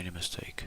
made a mistake.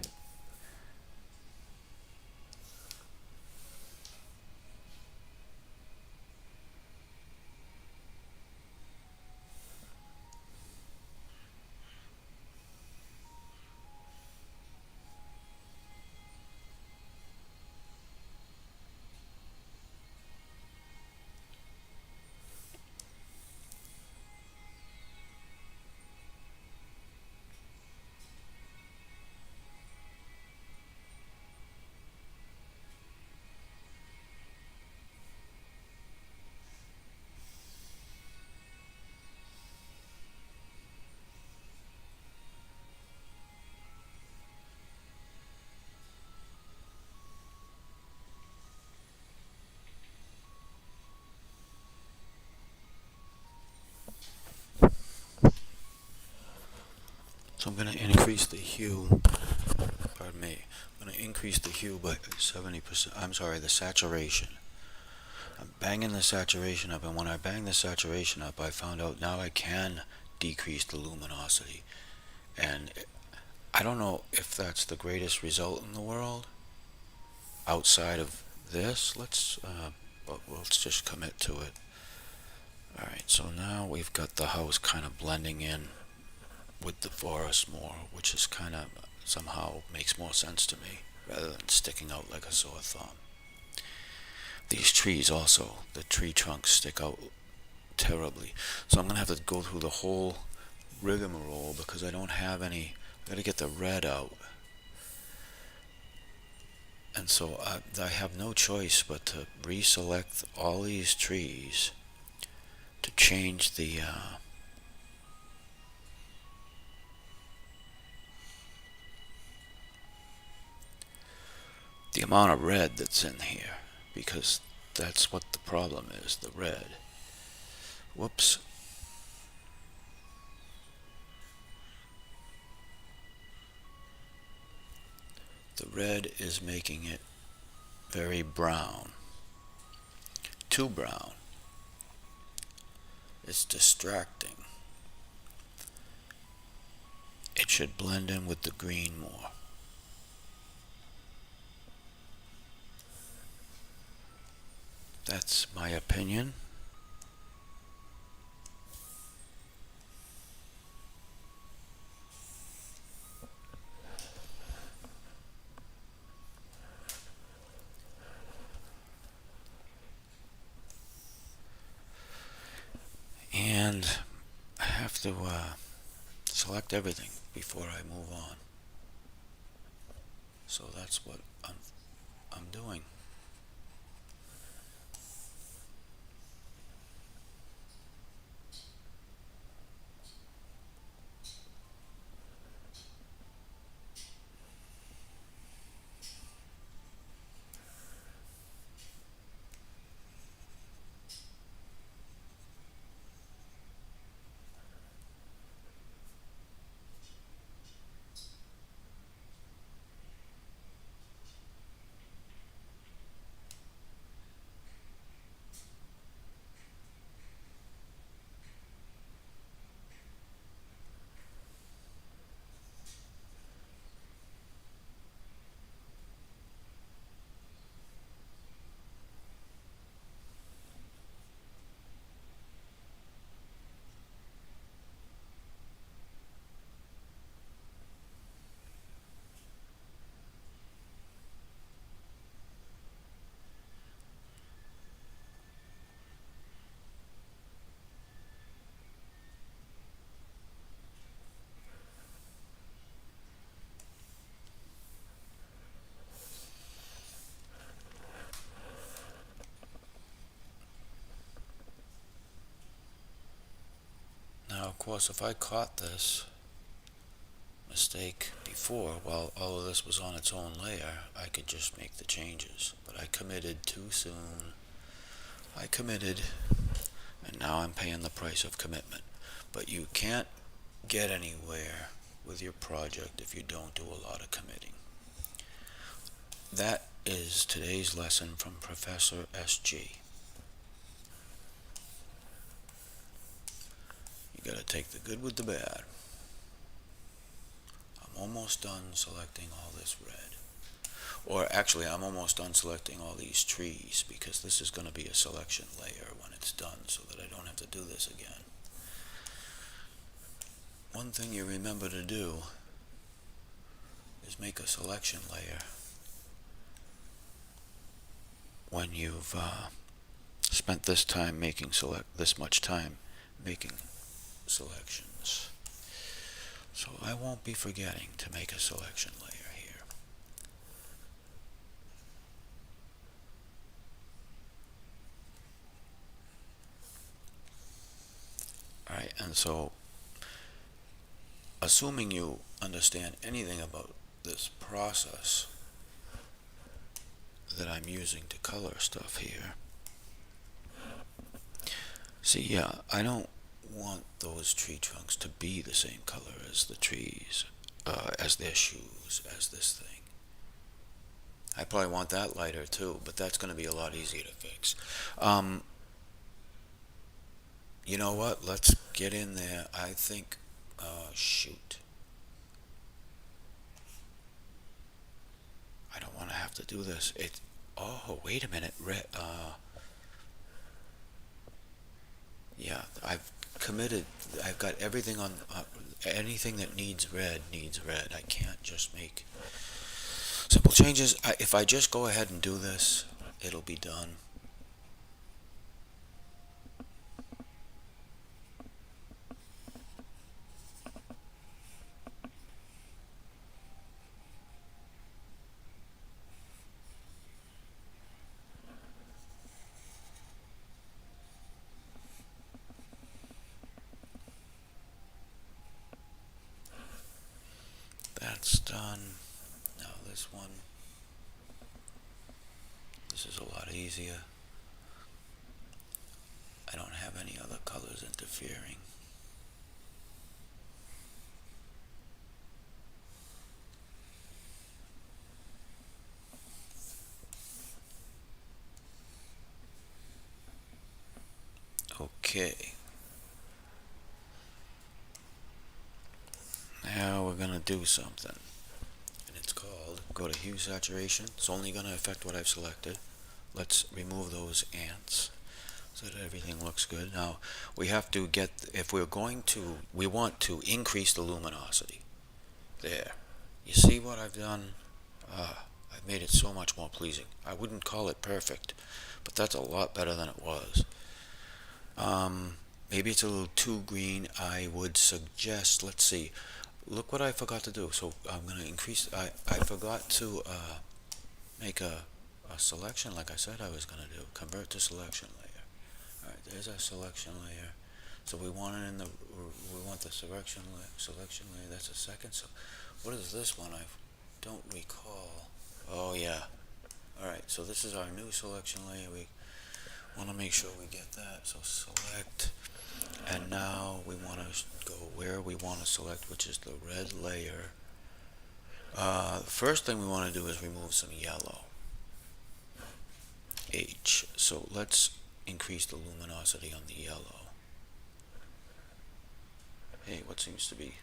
So I'm going to increase the hue, pardon me, I'm going to increase the hue by 70%, I'm sorry, the saturation. I'm banging the saturation up, and when I bang the saturation up, I found out now I can decrease the luminosity. And I don't know if that's the greatest result in the world outside of this. Let's just commit to it. Alright, so now we've got the house kind of blending in with the forest more, which is kind of somehow makes more sense to me rather than sticking out like a sore thumb. These trees also, the tree trunks stick out terribly. So I'm going to have to go through the whole rigmarole because I don't have any. I got to get the red out. And so I have no choice but to reselect all these trees to change the amount of red that's in here, because that's what the problem is, the red. Whoops. The red is making it very brown. Too brown. It's distracting. It should blend in with the green more. That's my opinion. And I have to select everything before I move on. So that's what I'm doing. Now, of course, if I caught this mistake before, while all of this was on its own layer, I could just make the changes. But I committed too soon. I committed, and now I'm paying the price of commitment. But you can't get anywhere with your project if you don't do a lot of committing. That is today's lesson from Professor S.G. You gotta take the good with the bad. I'm almost done selecting all this red. Or actually, I'm almost done selecting all these trees because this is going to be a selection layer when it's done so that I don't have to do this again. One thing you remember to do is make a selection layer when you've spent this much time making selections. So I won't be forgetting to make a selection layer here. Alright, and so assuming you understand anything about this process that I'm using to color stuff here. See, yeah, I don't want those tree trunks to be the same color as the trees, as their shoes, as this thing. I probably want that lighter too, but that's going to be a lot easier to fix. You know what? Let's get in there. I think, shoot. I don't want to have to do this. Oh, wait a minute. Yeah, I've got everything on, anything that needs red. I can't just make simple changes. If I just go ahead and do this, it'll be done. That's done. Now this one. This is a lot easier. I don't have any other colors interfering. Okay. Now we're gonna do something. And it's called, go to hue saturation. It's only gonna affect what I've selected. Let's remove those ants so that everything looks good. Now we have to get, we want to increase the luminosity. There. You see what I've done? I've made it so much more pleasing. I wouldn't call it perfect, but that's a lot better than it was. Maybe it's a little too green. I would suggest, let's see, look what I forgot to do. So I'm going to increase, I forgot to make a selection like I said I was going to do. Convert to selection layer. Alright, there's our selection layer. So we want it we want the selection layer, that's a second. So what is this one? I don't recall. Oh yeah. Alright, so this is our new selection layer. We want to make sure we get that. So select, and now we want to go where we want to select, which is the red layer. The first thing we want to do is remove some yellow. H. So let's increase the luminosity on the yellow. Hey, what seems to be,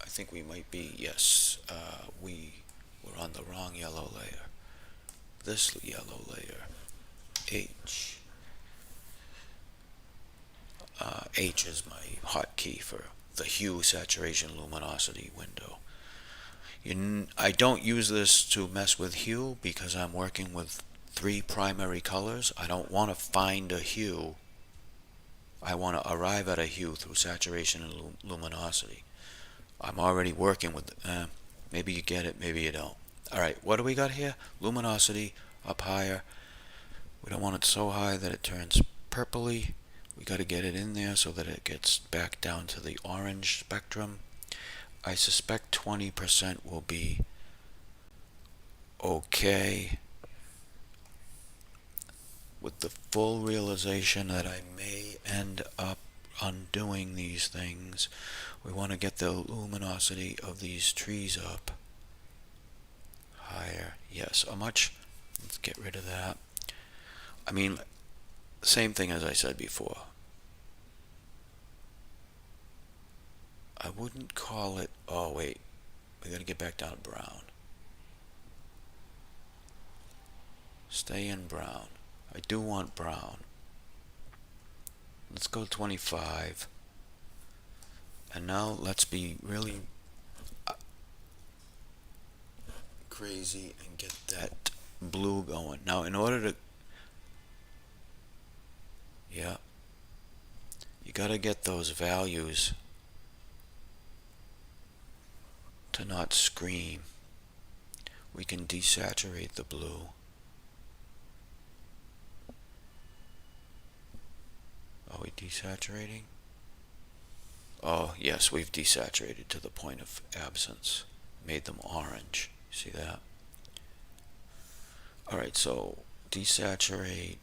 I think we might be, yes, we were on the wrong yellow layer. This yellow layer, H. H is my hotkey for the hue, saturation, luminosity window. I don't use this to mess with hue because I'm working with 3 primary colors. I don't want to find a hue. I want to arrive at a hue through saturation and luminosity. I'm already working with, maybe you get it, maybe you don't. Alright, what do we got here? Luminosity up higher. We don't want it so high that it turns purpley. We got to get it in there so that it gets back down to the orange spectrum. I suspect 20% will be okay, with the full realization that I may end up undoing these things. We want to get the luminosity of these trees up higher. Yes, how much? Let's get rid of that. I mean, same thing as I said before. I wouldn't call it, oh wait, We gotta get back down to brown. Stay in brown. I do want brown. Let's go 25. And now let's be really crazy and get that blue going. Now in order to, yeah, you gotta get those values to not scream. We can desaturate the blue. Are we desaturating? Oh, yes, we've desaturated to the point of absence. Made them orange. See that? Alright, so desaturate.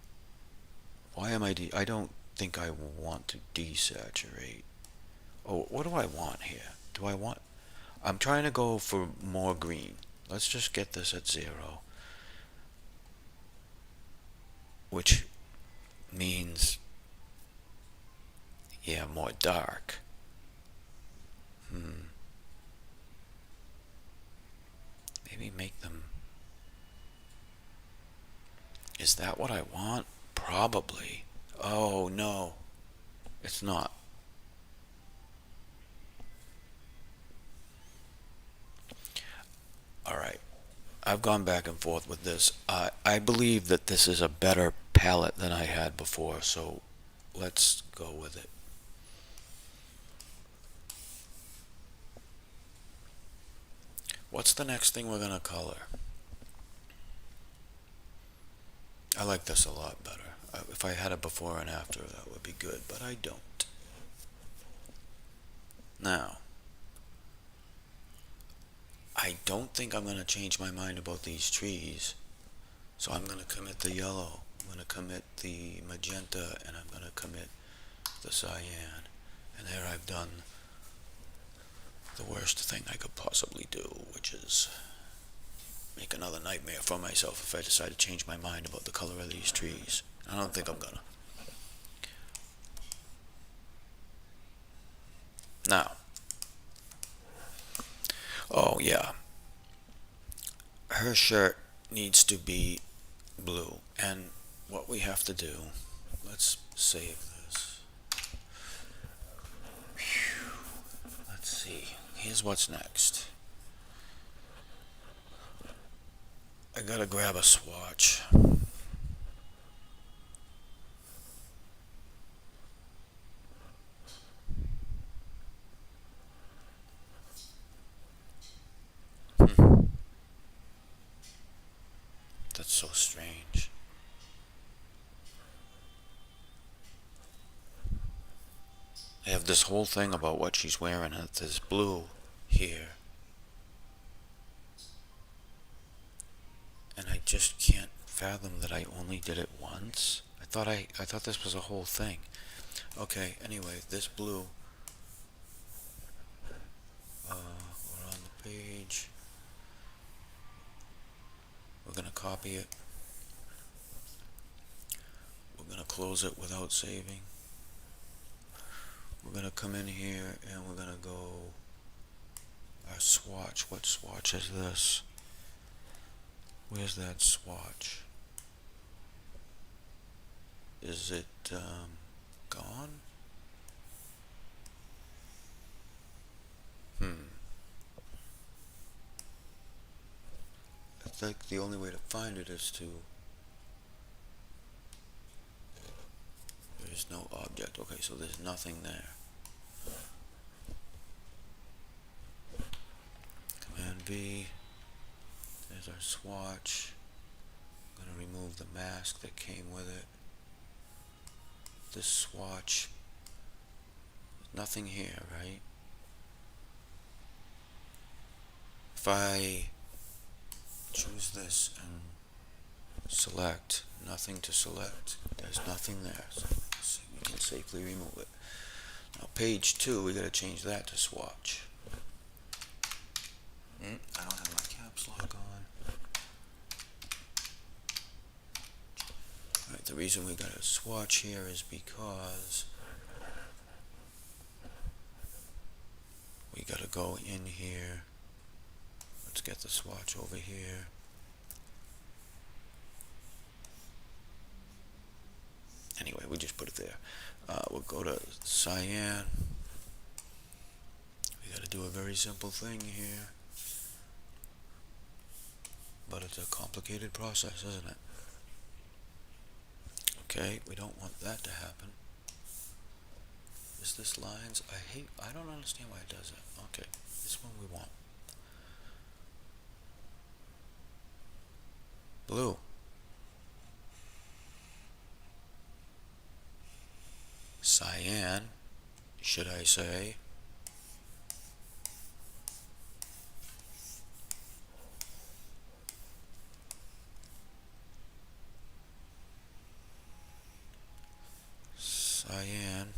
Why am I don't think I want to desaturate. Oh, what do I want here? I'm trying to go for more green. Let's just get this at 0. Which means, yeah, more dark. Maybe make them... Is that what I want? Probably. Oh, no. It's not. Alright. I've gone back and forth with this. I believe that this is a better palette than I had before, so let's go with it. What's the next thing we're gonna color? I like this a lot better. If I had it before and after, that would be good, but I don't. Now, I don't think I'm gonna change my mind about these trees, so I'm gonna commit the yellow, I'm gonna commit the magenta, and I'm gonna commit the cyan. And there I've done the worst thing I could possibly do, which is make another nightmare for myself if I decide to change my mind about the color of these trees. I don't think I'm gonna. Now, oh yeah, her shirt needs to be blue, and what we have to do, let's save this. Let's see, here's what's next. I gotta grab a swatch. That's so strange. I have this whole thing about what she's wearing, and there's blue here. And I just can't fathom that I only did it once. I thought this was a whole thing. Okay, anyway, this blue. We're on the page. We're gonna copy it. We're gonna close it without saving. We're gonna come in here and we're gonna go our swatch. What swatch is this? Where's that swatch? Is it gone? I think the only way to find it is to... There's no object. Okay, so there's nothing there. Command V. There's our swatch. I'm going to remove the mask that came with it. This swatch. Nothing here, right? If I choose this and select, nothing to select, there's nothing there, so we can safely remove it. Now page 2, we gotta change that to swatch. I don't have my caps lock on. Alright, the reason we got a swatch here is because we gotta go in here get the swatch over here. Anyway, we just put it there. We'll go to cyan. We got to do a very simple thing here. But it's a complicated process, isn't it? Okay, we don't want that to happen. Is this lines? I don't understand why it does it. Okay, this one we want. Blue. Cyan, should I say. Cyan.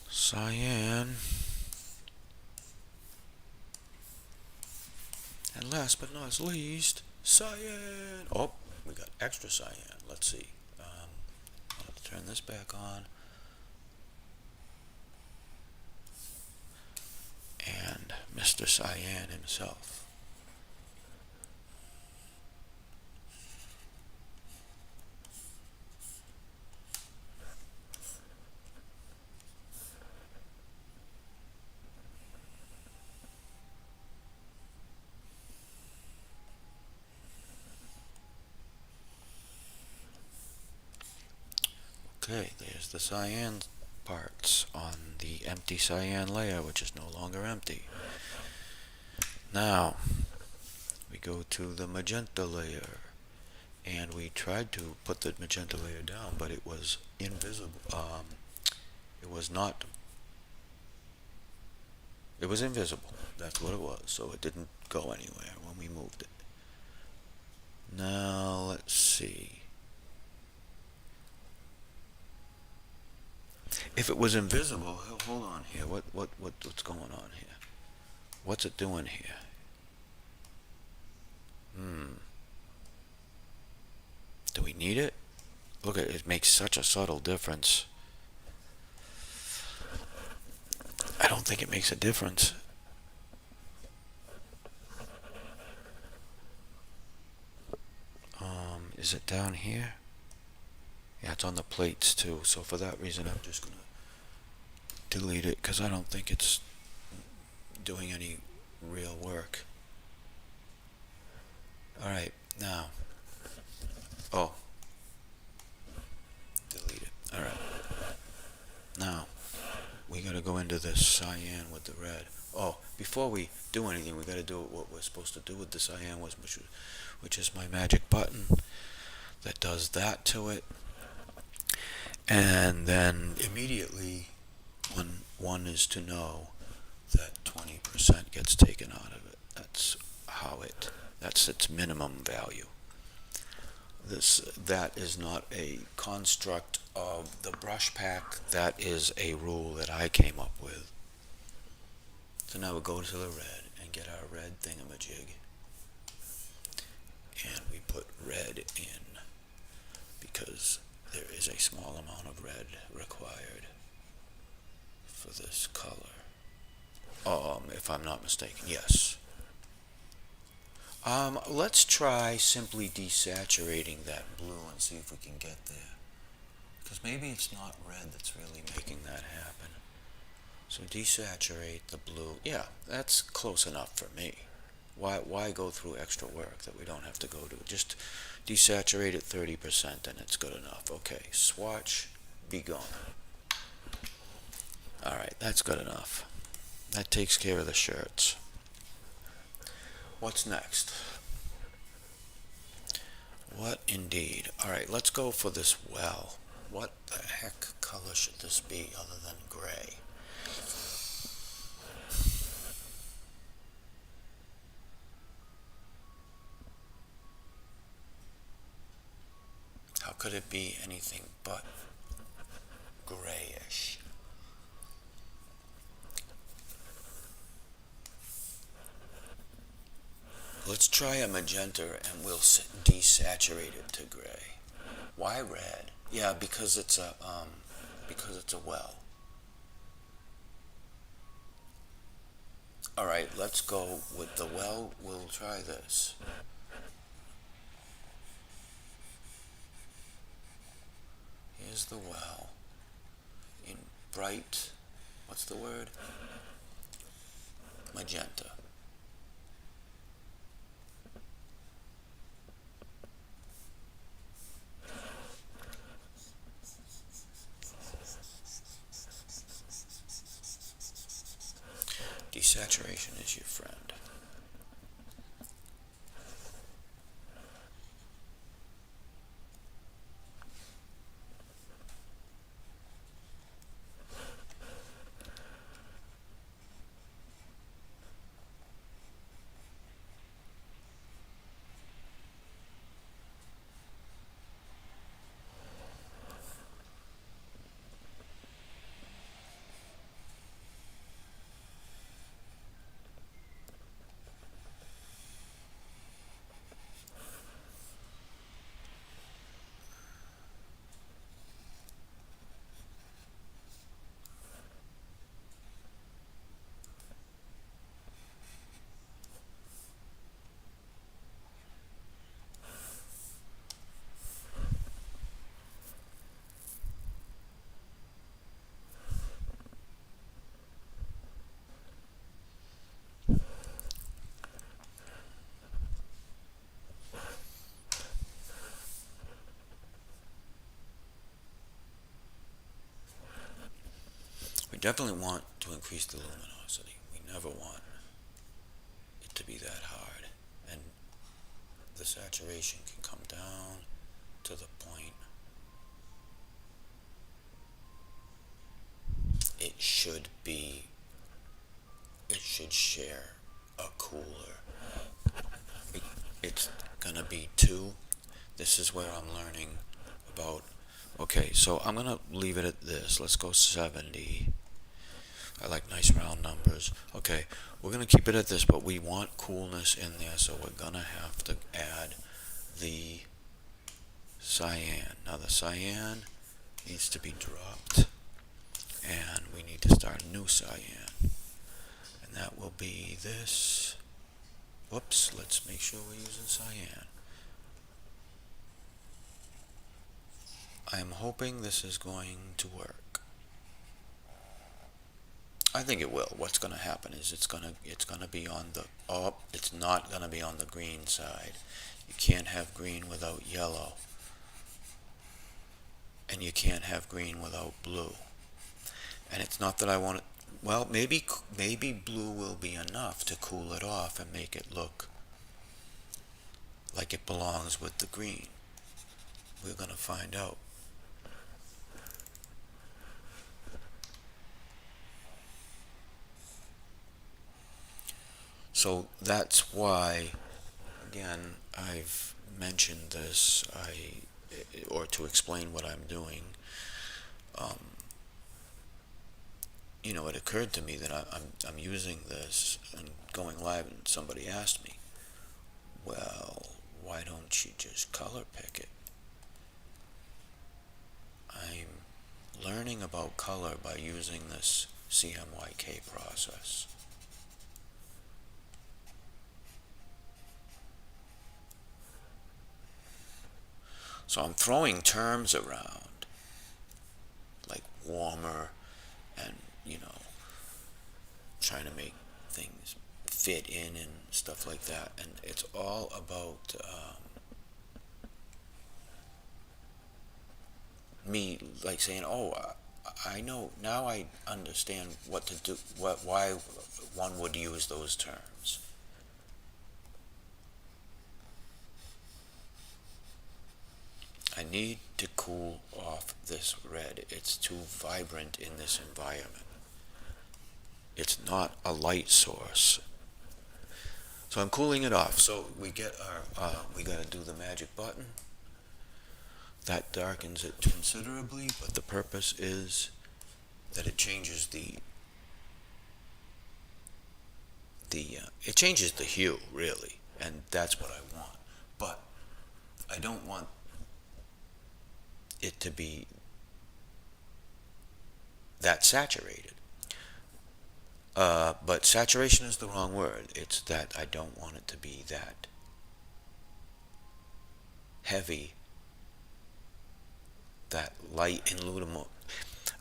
Cyan. And last but not least, cyan. Oh, we got extra cyan. Let's see. Let's turn this back on. And Mr. Cyan himself. Okay, there's the cyan parts on the empty cyan layer, which is no longer empty. Now, we go to the magenta layer, and we tried to put the magenta layer down, but it was invisible. It was not. It was invisible. That's what it was. So it didn't go anywhere when we moved it. Now, let's see. If it was invisible, hold on here. What's going on here? What's it doing here? Do we need it? Look at it. It makes such a subtle difference. I don't think it makes a difference. Is it down here? Yeah, it's on the plates too. So for that reason, I'm just gonna delete it because I don't think it's doing any real work. Alright, now. Oh. Delete it. Alright. Now, we gotta go into this cyan with the red. Oh, before we do anything, we gotta do what we're supposed to do with the cyan, which is my magic button that does that to it. And then immediately, one is to know that 20% gets taken out of it. That's its minimum value. That is not a construct of the brush pack. That is a rule that I came up with. So now we'll go to the red and get our red thingamajig. And we put red in because there is a small amount of red required for this color. If I'm not mistaken, yes. Let's try simply desaturating that blue and see if we can get there. Because maybe it's not red that's really making that happen. So desaturate the blue. Yeah, that's close enough for me. Why go through extra work that we don't have to go to? Just desaturate it 30% and it's good enough. Okay, swatch, be gone. Alright, that's good enough. That takes care of the shirts. What's next? What indeed? Alright, let's go for this well. What the heck color should this be other than gray? How could it be anything but grayish? Let's try a magenta and we'll desaturate it to gray. Why red? Yeah, because it's a well. All right, let's go with the well. We'll try this. Here's the well in bright, what's the word? Magenta. Desaturation is your friend. We definitely want to increase the luminosity. We never want it to be that hard. And the saturation can come down to the point it should be, it should share a cooler. It's gonna be 2. This is where I'm learning about, okay, so I'm gonna leave it at this. Let's go 70. I like nice round numbers. Okay, we're gonna keep it at this, but we want coolness in there, so we're gonna have to add the cyan. Now the cyan needs to be dropped, and we need to start a new cyan. And that will be this. Whoops, let's make sure we're using cyan. I'm hoping this is going to work. I think it will. What's going to happen is it's going to be on the it's not going to be on the green side. You can't have green without yellow. And you can't have green without blue. And it's not that I want it, well, maybe blue will be enough to cool it off and make it look like it belongs with the green. We're going to find out. So that's why, again, I've mentioned this, or to explain what I'm doing, it occurred to me that I'm using this and going live, and somebody asked me, well, why don't you just color pick it? I'm learning about color by using this CMYK process. So I'm throwing terms around, like warmer and, trying to make things fit in and stuff like that. And it's all about me, like saying, oh, I know, now I understand what to do, why one would use those terms. I need to cool off this red. It's too vibrant in this environment. It's not a light source. So I'm cooling it off. So we get we gotta do the magic button. That darkens it considerably, but the purpose is that it changes it changes the hue, really. and that's what I want. But I don't want it to be that saturated. But saturation is the wrong word. It's that I don't want it to be that heavy, that light in luminous.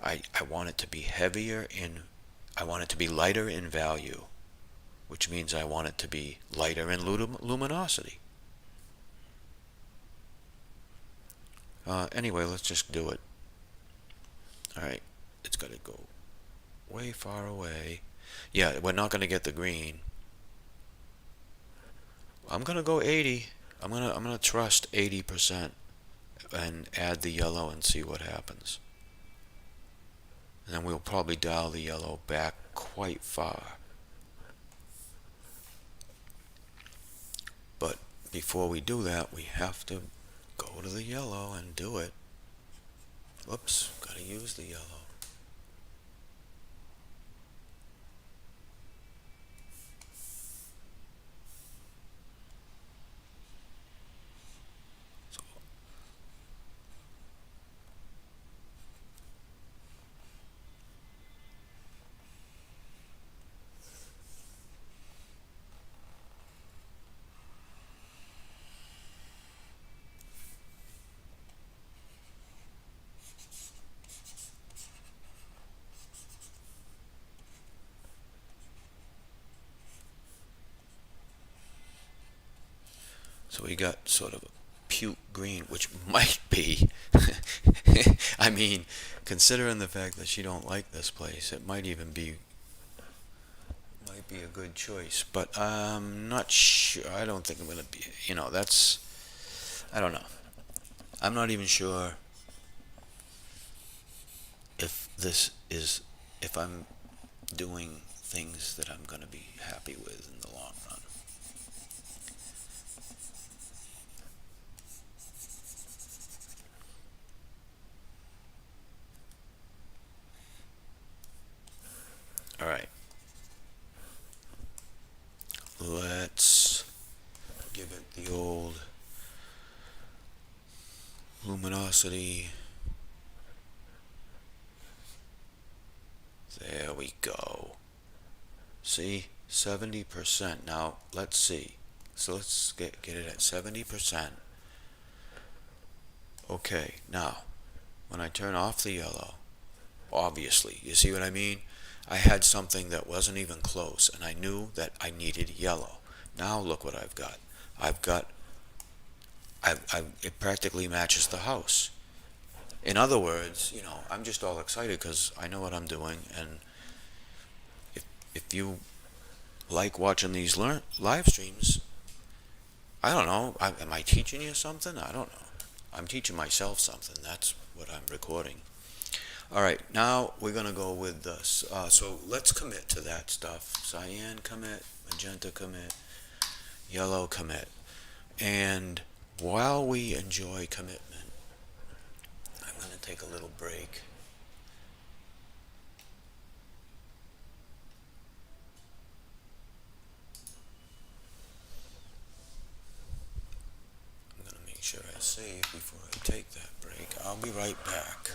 I want it to be heavier in, I want it to be lighter in value, which means I want it to be lighter in luminosity. Anyway, let's just do it. Alright, it's got to go way far away. Yeah, we're not going to get the green. I'm going to go 80. I'm going to trust 80% and add the yellow and see what happens. And then we'll probably dial the yellow back quite far. But before we do that, we have to go to the yellow and do it. Whoops, gotta use the yellow. So, so we got sort of a puke green, which might be, I mean, considering the fact that she don't like this place, it might even be, might be a good choice. But I'm not sure. I don't think I'm gonna be, that's, I don't know. I'm not even sure if this is, if I'm doing things that I'm gonna be happy with in the long run. All right. Let's give it the old luminosity. There we go. See? 70%. Now, let's see. So let's get it at 70%. Okay, now, when I turn off the yellow, obviously, you see what I mean? I had something that wasn't even close, and I knew that I needed yellow. Now look what I've got. I've got, it practically matches the house. In other words, I'm just all excited because I know what I'm doing, and if you like watching these live streams, I don't know, am I teaching you something? I don't know. I'm teaching myself something. That's what I'm recording. All right, now we're going to go with this. So let's commit to that stuff. Cyan commit, magenta commit, yellow commit. And while we enjoy commitment, I'm going to take a little break. I'm going to make sure I save before I take that break. I'll be right back.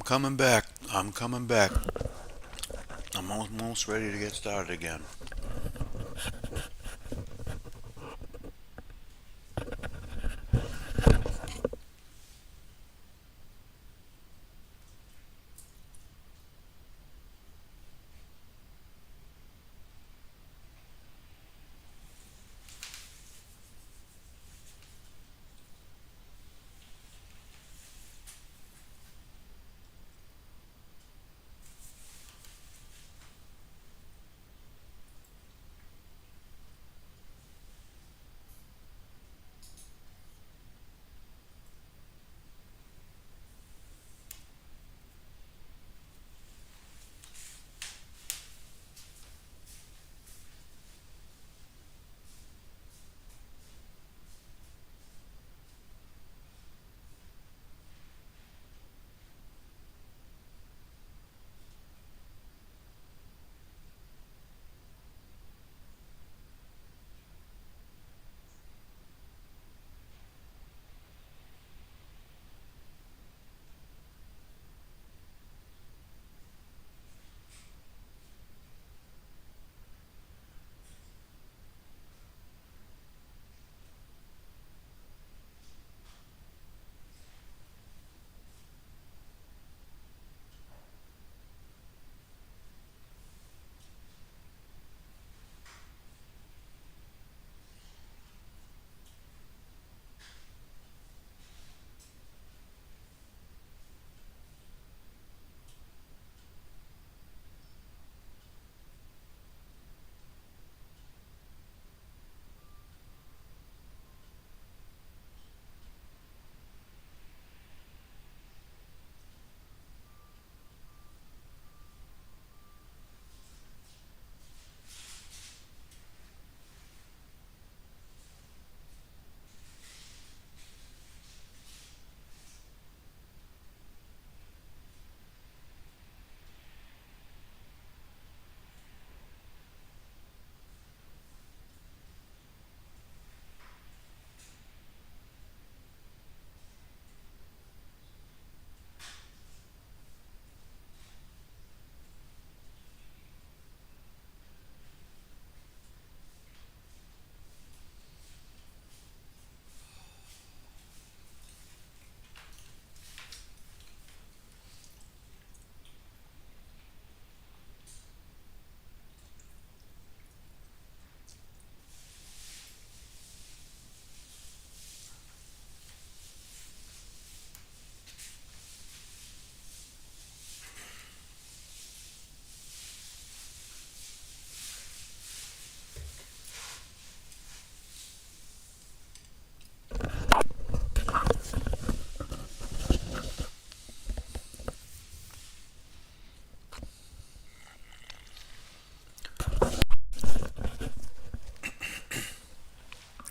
coming back. I'm coming back. I'm almost ready to get started again.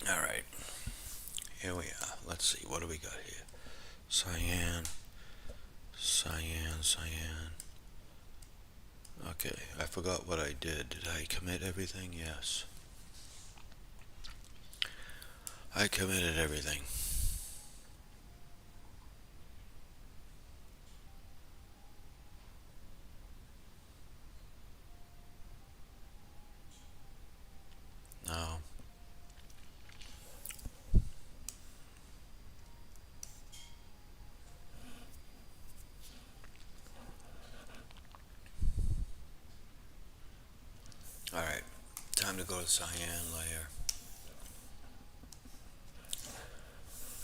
All right, here we are. Let's see, what do we got here? Cyan, cyan, cyan. Okay, I forgot what I did. Did I commit everything? Yes. I committed everything. Now, all right, time to go to cyan layer.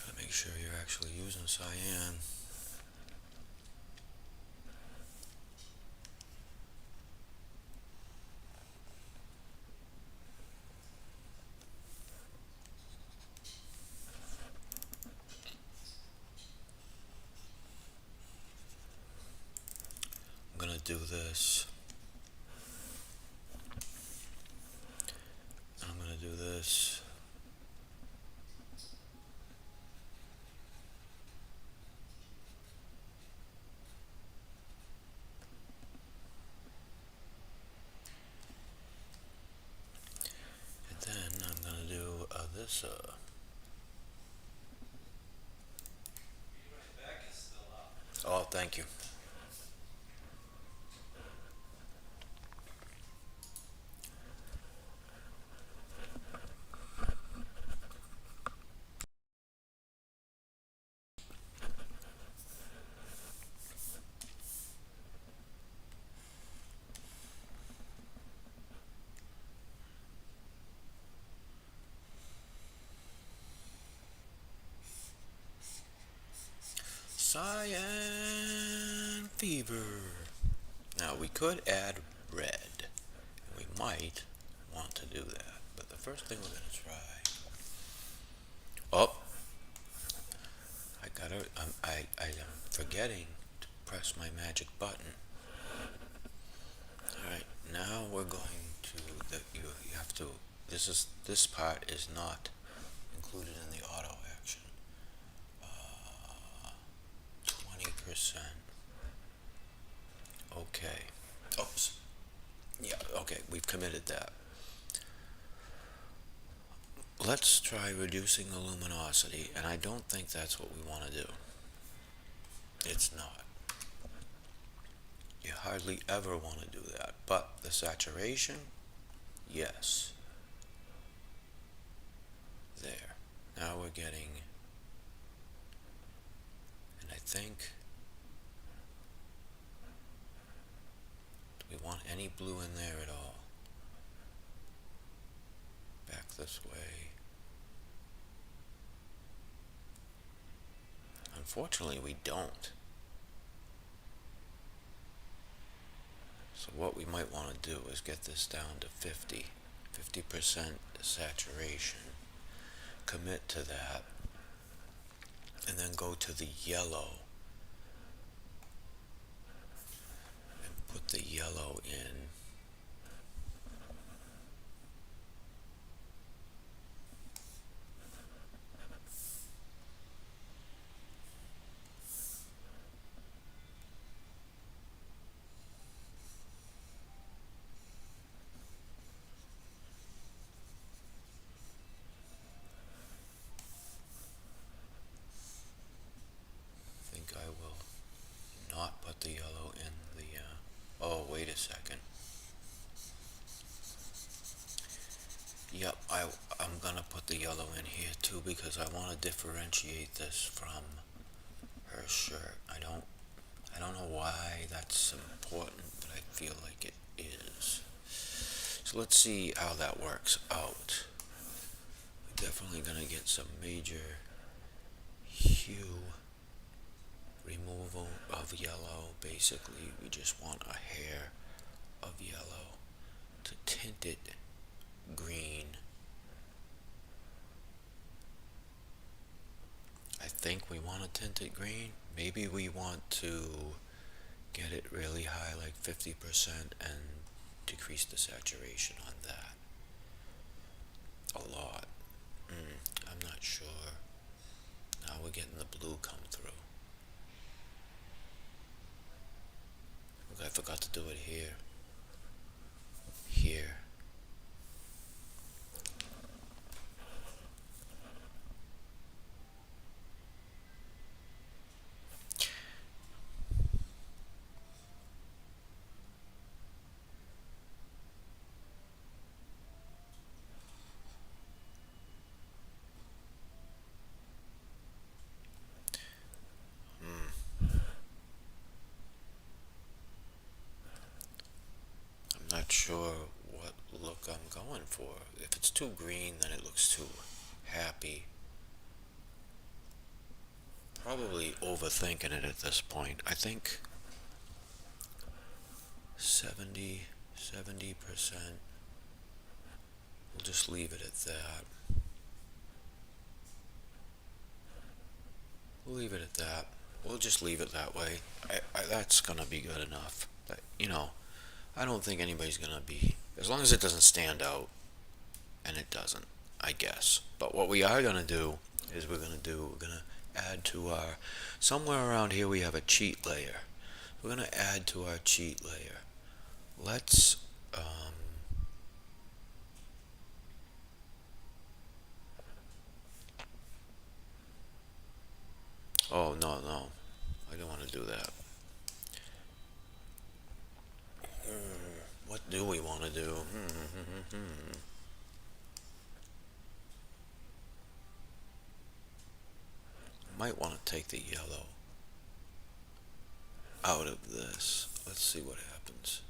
Gotta make sure you're actually using cyan. I'm gonna do this. I'm gonna do this. And then I'm gonna do this. Oh, thank you. Cyan Fever. Now we could add red. We might want to do that. But the first thing we're going to try. Oh, I'm forgetting to press my magic button. Alright, now we're going to, you have to, this part is not included in the auto action. 20%. Okay. Oops. Yeah, okay, we've committed that. Let's try reducing the luminosity, and I don't think that's what we want to do. It's not. You hardly ever want to do that, but the saturation, yes. There. Now we're getting, and I think, do we want any blue in there at all? Back this way. Unfortunately, we don't. So what we might want to do is get this down to 50% saturation, commit to that, and then go to the yellow and put the yellow in. I think I will not put the yellow in the, oh, wait a second. Yep, I'm gonna put the yellow in here too because I want to differentiate this from her shirt. I don't know why that's important, but I feel like it is. So let's see how that works out. We're definitely gonna get some major hue removal of yellow. Basically, we just want a hair of yellow to tint it green. I think we want to tint it green. Maybe we want to get it really high, like 50%, and decrease the saturation on that a lot. I'm not sure. Now we're getting the blue come through. Look, I forgot to do it here. Here. Not sure what look I'm going for. If it's too green, then it looks too happy. Probably overthinking it at this point. I think 70%. We'll just leave it at that. We'll leave it at that. We'll just leave it that way. That's gonna be good enough. I don't think anybody's gonna be, as long as it doesn't stand out, and it doesn't, I guess. But what we are gonna do is we're gonna add to our, somewhere around here we have a cheat layer. We're gonna add to our cheat layer. Let's, oh, no, I don't want to do that. What do we want to do? Might want to take the yellow out of this. Let's see what happens.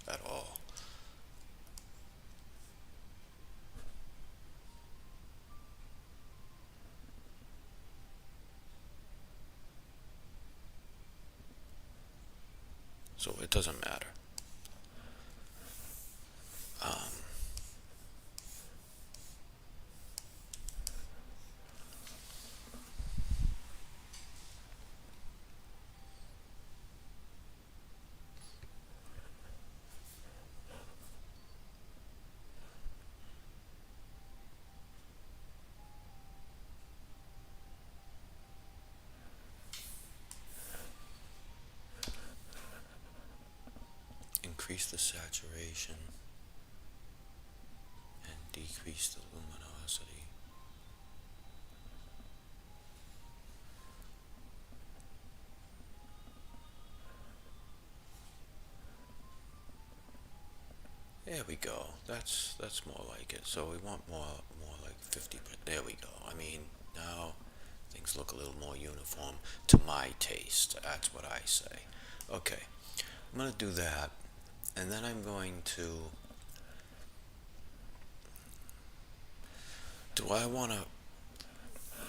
at all. So it doesn't matter. Um, increase the saturation and decrease the luminosity. There we go. That's more like it. So we want more like 50. There we go. I mean, now things look a little more uniform to my taste. That's what I say. Okay, I'm gonna do that, and then I'm going to. Do I want to?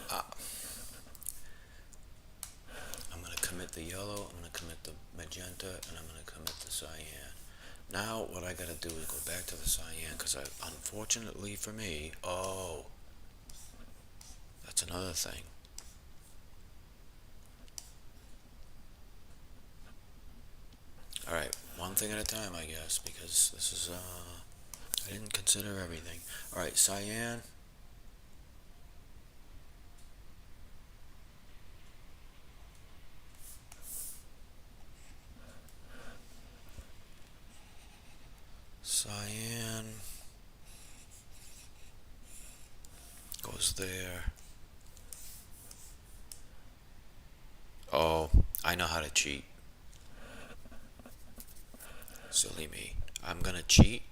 Uh, I'm gonna commit the yellow. I'm gonna commit the magenta, and I'm gonna commit the cyan. Now what I gotta do is go back to the cyan because unfortunately for me, oh, that's another thing. All right, one thing at a time, I guess, because this is I didn't consider everything. All right, cyan. Cyan goes there. Oh, I know how to cheat. Silly me. I'm gonna cheat.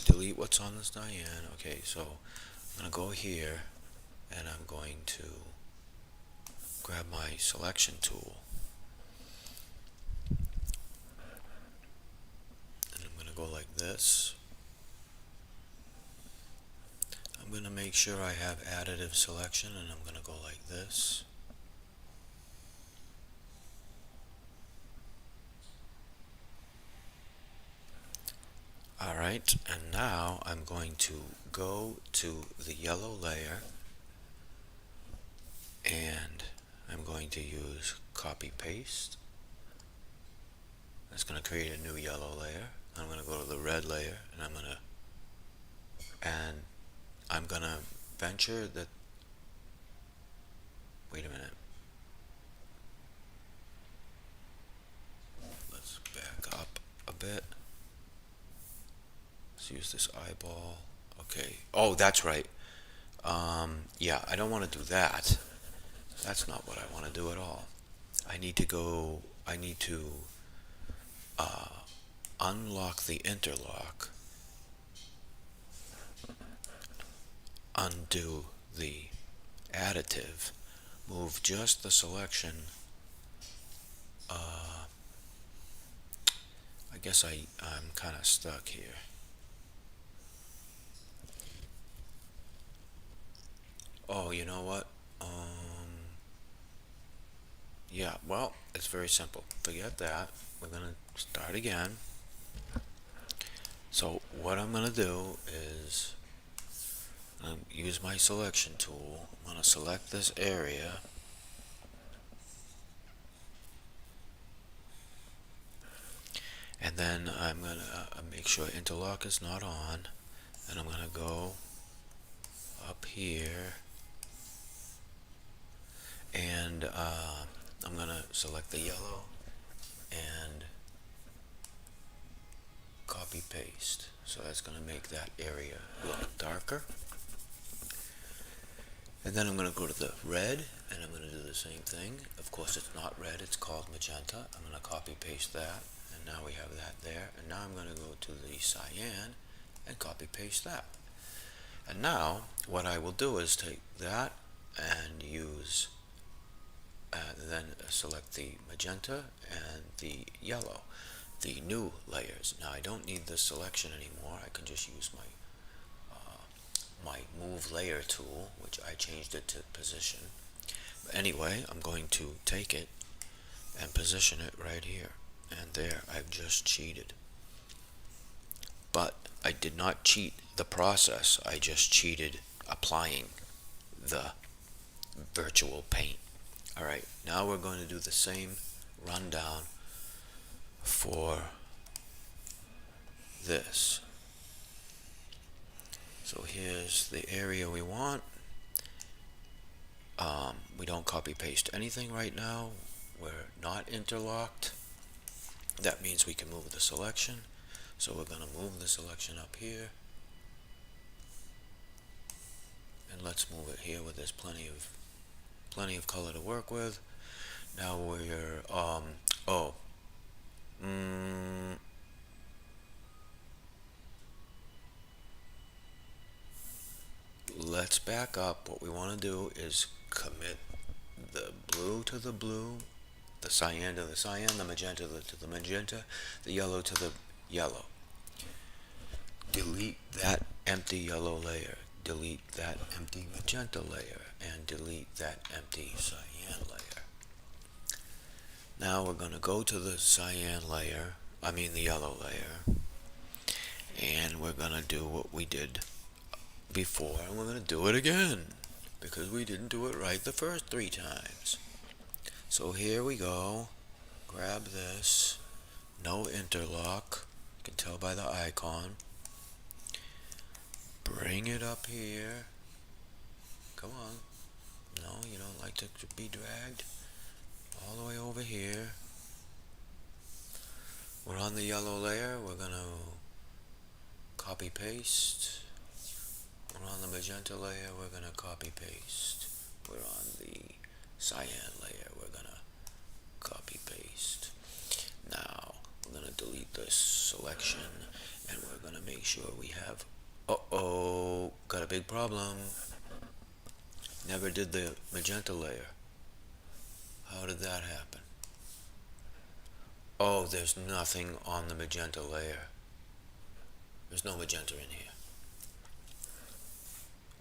Delete what's on this cyan. Okay, so I'm gonna go here and I'm going to grab my selection tool. And I'm gonna go like this. I'm gonna make sure I have additive selection and I'm gonna go like this. Alright, and now I'm going to go to the yellow layer and I'm going to use copy paste. That's going to create a new yellow layer. I'm going to go to the red layer and I'm going to venture that, wait a minute. Let's back up a bit. Let's use this eyeball. Okay. Oh, that's right. Yeah, I don't want to do that. That's not what I want to do at all. I need to unlock the interlock, undo the additive, move just the selection. I guess I'm kind of stuck here. Oh, you know what? Yeah, well, it's very simple. Forget that. We're going to start again. So what I'm going to do is use my selection tool. I'm going to select this area. And then I'm going to make sure interlock is not on. And I'm going to go up here. And I'm going to select the yellow and copy paste. So that's going to make that area look darker. And then I'm going to go to the red and I'm going to do the same thing. Of course it's not red, it's called magenta. I'm going to copy paste that and now we have that there. And now I'm going to go to the cyan and copy paste that. And now what I will do is take that and use then select the magenta and the yellow, the new layers. Now I don't need this selection anymore. I can just use my move layer tool, which I changed it to position. But anyway, I'm going to take it and position it right here. And there, I've just cheated. But I did not cheat the process. I just cheated applying the virtual paint. Alright, now we're going to do the same rundown for this. So here's the area we want. We don't copy paste anything right now. We're not interlocked. That means we can move the selection. So we're going to move the selection up here. And let's move it here where there's plenty of color to work with. Now we're let's back up. What we want to do is commit the blue to the blue, the cyan to the cyan, the magenta to the magenta, the yellow to the yellow. Delete that empty yellow layer, delete that empty magenta layer, and delete that empty cyan layer. Now we're going to go to the cyan layer, the yellow layer, and we're going to do what we did before, and we're going to do it again, because we didn't do it right the first 3 times. So here we go, grab this, no interlock, you can tell by the icon, bring it up here, come on, no, you don't like to be dragged, all the way over here. We're on the yellow layer, we're going to copy paste. We're on the magenta layer, we're going to copy paste. We're on the cyan layer, we're going to copy paste. Now, we're going to delete this selection, and we're going to make sure we have, got a big problem. Never did the magenta layer. How did that happen? Oh, there's nothing on the magenta layer. There's no magenta in here.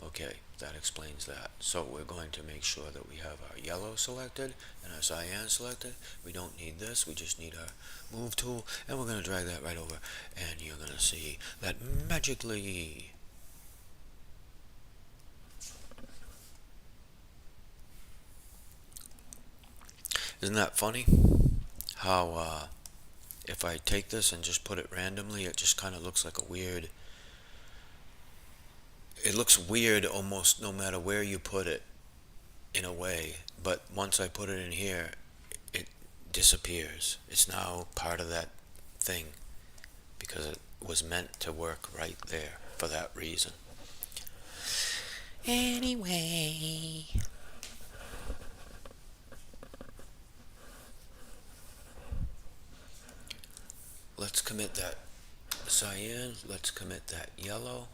Okay, that explains that. So we're going to make sure that we have our yellow selected and our cyan selected. We don't need this, we just need our move tool, and we're going to drag that right over, and you're going to see that magically isn't that funny? How if I take this and just put it randomly, it just kind of looks like a weird, it looks weird almost no matter where you put it, in a way, but once I put it in here, it disappears. It's now part of that thing, because it was meant to work right there for that reason. Anyway, let's commit that cyan, let's commit that yellow,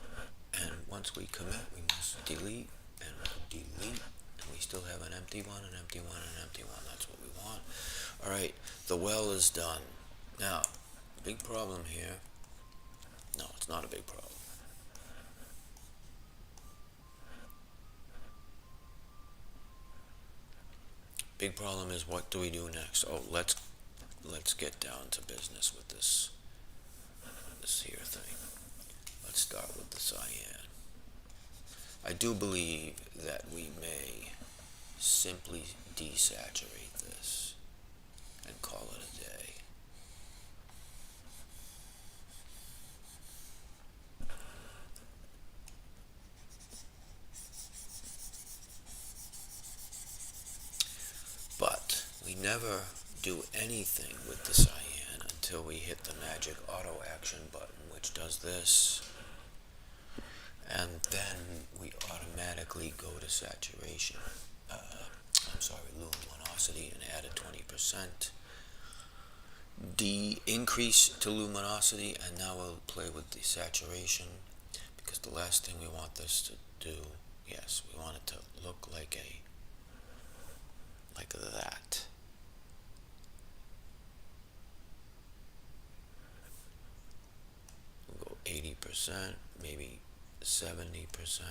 and once we commit, we must delete, and delete, and we still have an empty one, an empty one, an empty one. That's what we want. Alright, the well is done. Now, big problem here. No, it's not a big problem. Big problem is, what do we do next? Oh, let's get down to business with this here thing. Let's start with the cyan. I do believe that we may simply desaturate this and call it a day. But we never do anything with the cyan until we hit the magic auto action button, which does this. And then we automatically go to saturation. Luminosity, and add a 20%. Increase to luminosity, and now we'll play with the saturation, because the last thing we want this to do, yes, we want it to look like a like that. We'll go 80%, maybe 70%.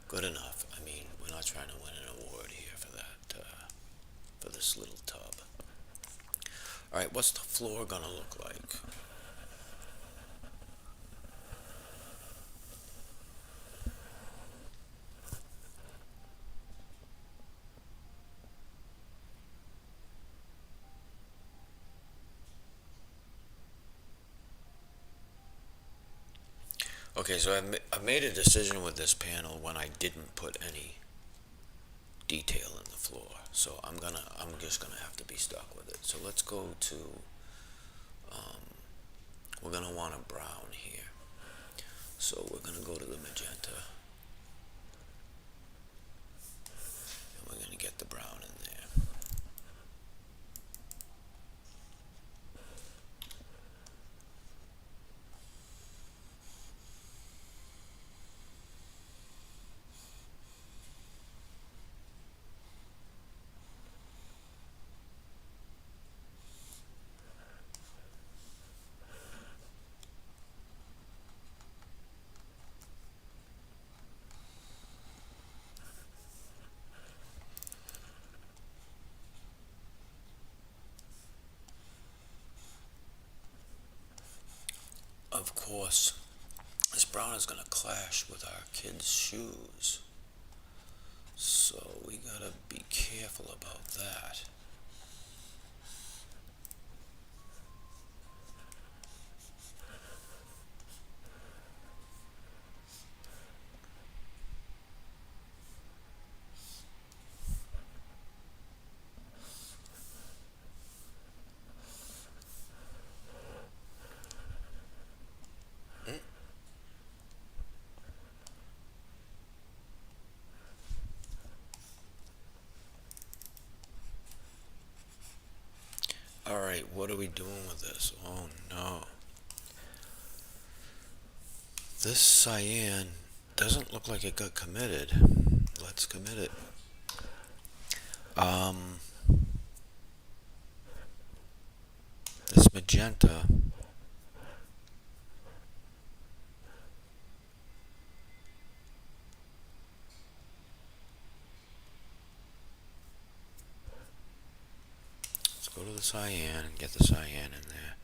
Good enough. I mean, we're not trying to win an award here for that, for this little tub. All right, what's the floor gonna look like? Okay, so I made a decision with this panel when I didn't put any detail in the floor. So I'm just gonna have to be stuck with it. So let's go to, we're gonna want a brown here. So we're gonna go to the magenta. And we're gonna get the brown in there. Of course, this brown is gonna clash with our kids' shoes. So we gotta be careful about that. Alright, what are we doing with this? Oh no. This cyan doesn't look like it got committed. Let's commit it. This magenta. Let's go to the cyan and get the cyan in there.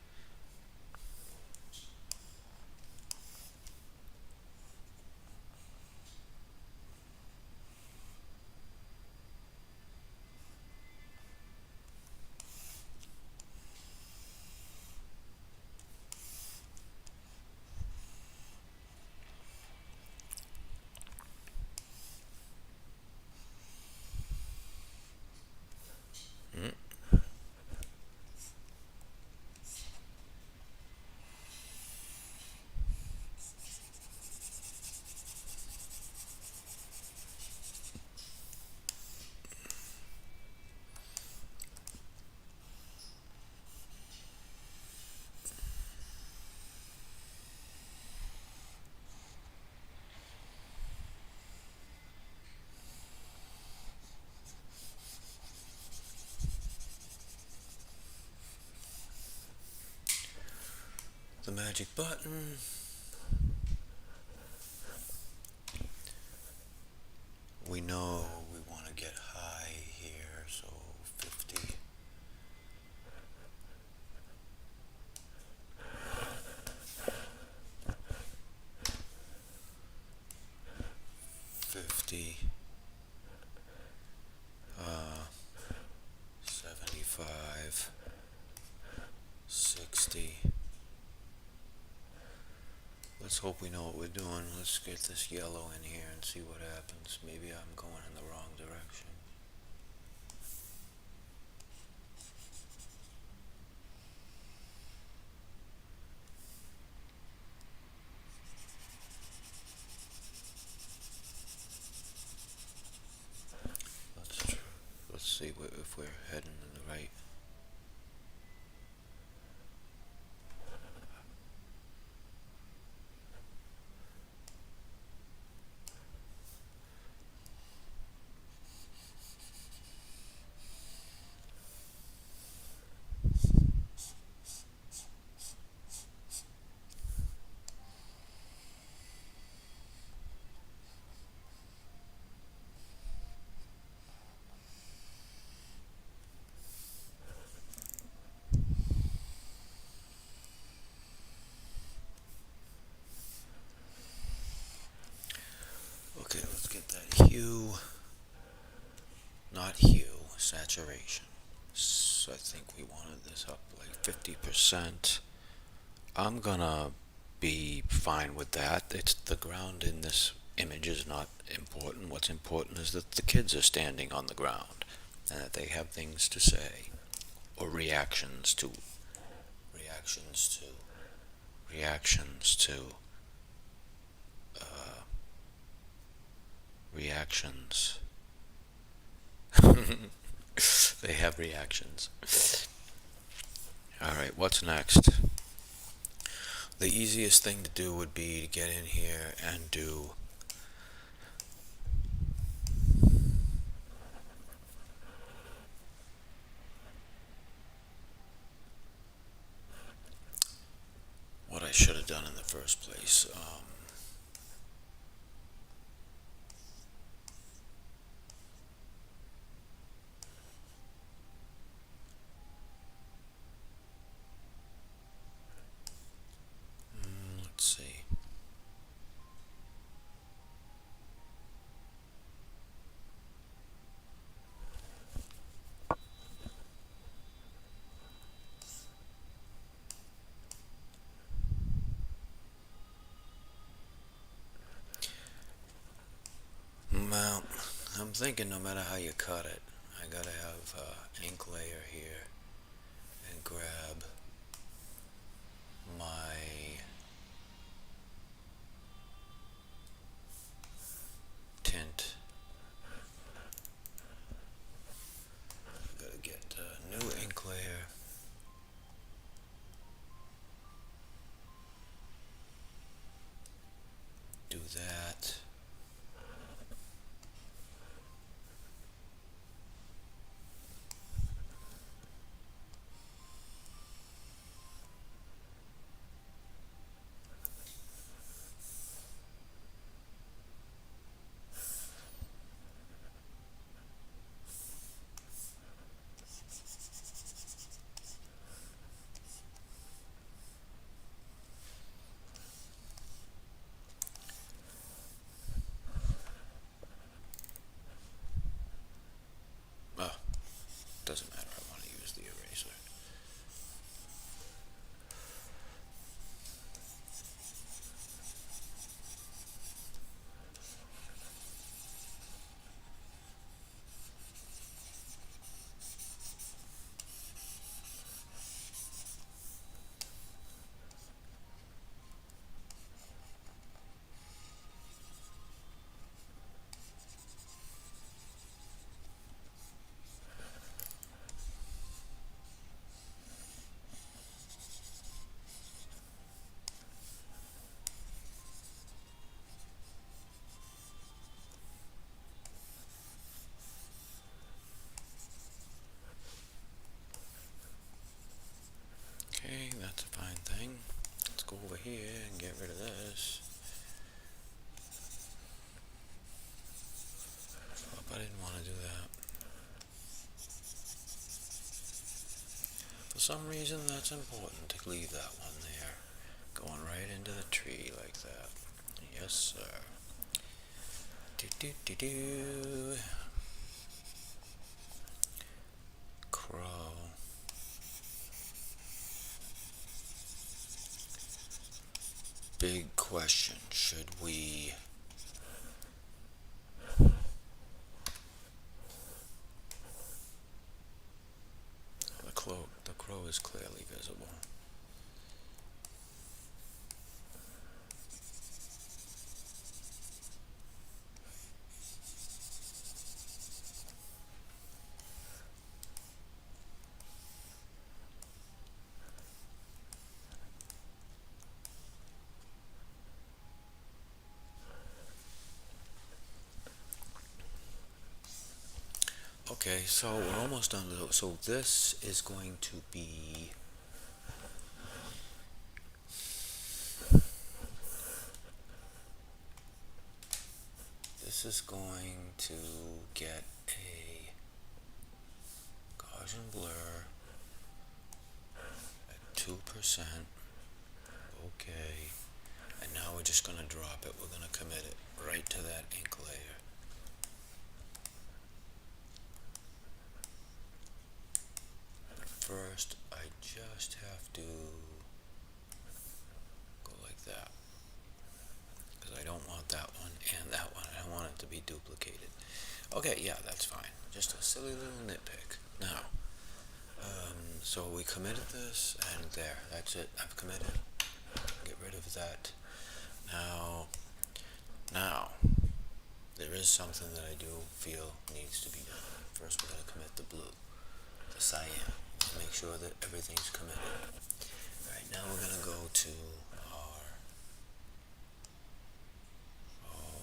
The magic button. We know we want to get high here, so 50. 50. 75. 60. Let's hope we know what we're doing. Let's get this yellow in here and see what happens. Maybe I'm going in the wrong direction. Let's see if we're heading in the right. get that hue, not hue, saturation. So I think we wanted this up like 50%. I'm gonna be fine with that. It's the ground in this image is not important. What's important is that the kids are standing on the ground and that they have things to say or reactions to reactions to reactions. They have reactions. All right, what's next? The easiest thing to do would be to get in here and do what I should have done in the first place. Let's see. Well, I'm thinking no matter how you cut it, I gotta have ink layer here and grab my tint. I gotta get a new ink layer. Do that. Oh, doesn't matter. I want to use the eraser. Okay, that's a fine thing. Let's go over here and get rid of this. Oh, I didn't want to do that. For some reason, that's important to leave that one there. Going right into the tree like that. Yes, sir. Do do do do. Crow. Big question. Should we... The crow is clearly visible. Okay, so we're almost done. So this is going to be... This is going to get a Gaussian blur at 2%. Okay. And now we're just going to drop it. We're going to commit it right to that ink layer. just have to go like that, because I don't want that one and that one. I don't want it to be duplicated. Okay, yeah, that's fine. Just a silly little nitpick. Now, so we committed this, and there, that's it. I've committed. Get rid of that. Now, there is something that I do feel needs to be done. First, we're going to commit the blue, the cyan, to make sure that everything's committed. All right, now we're going to go to our, oh,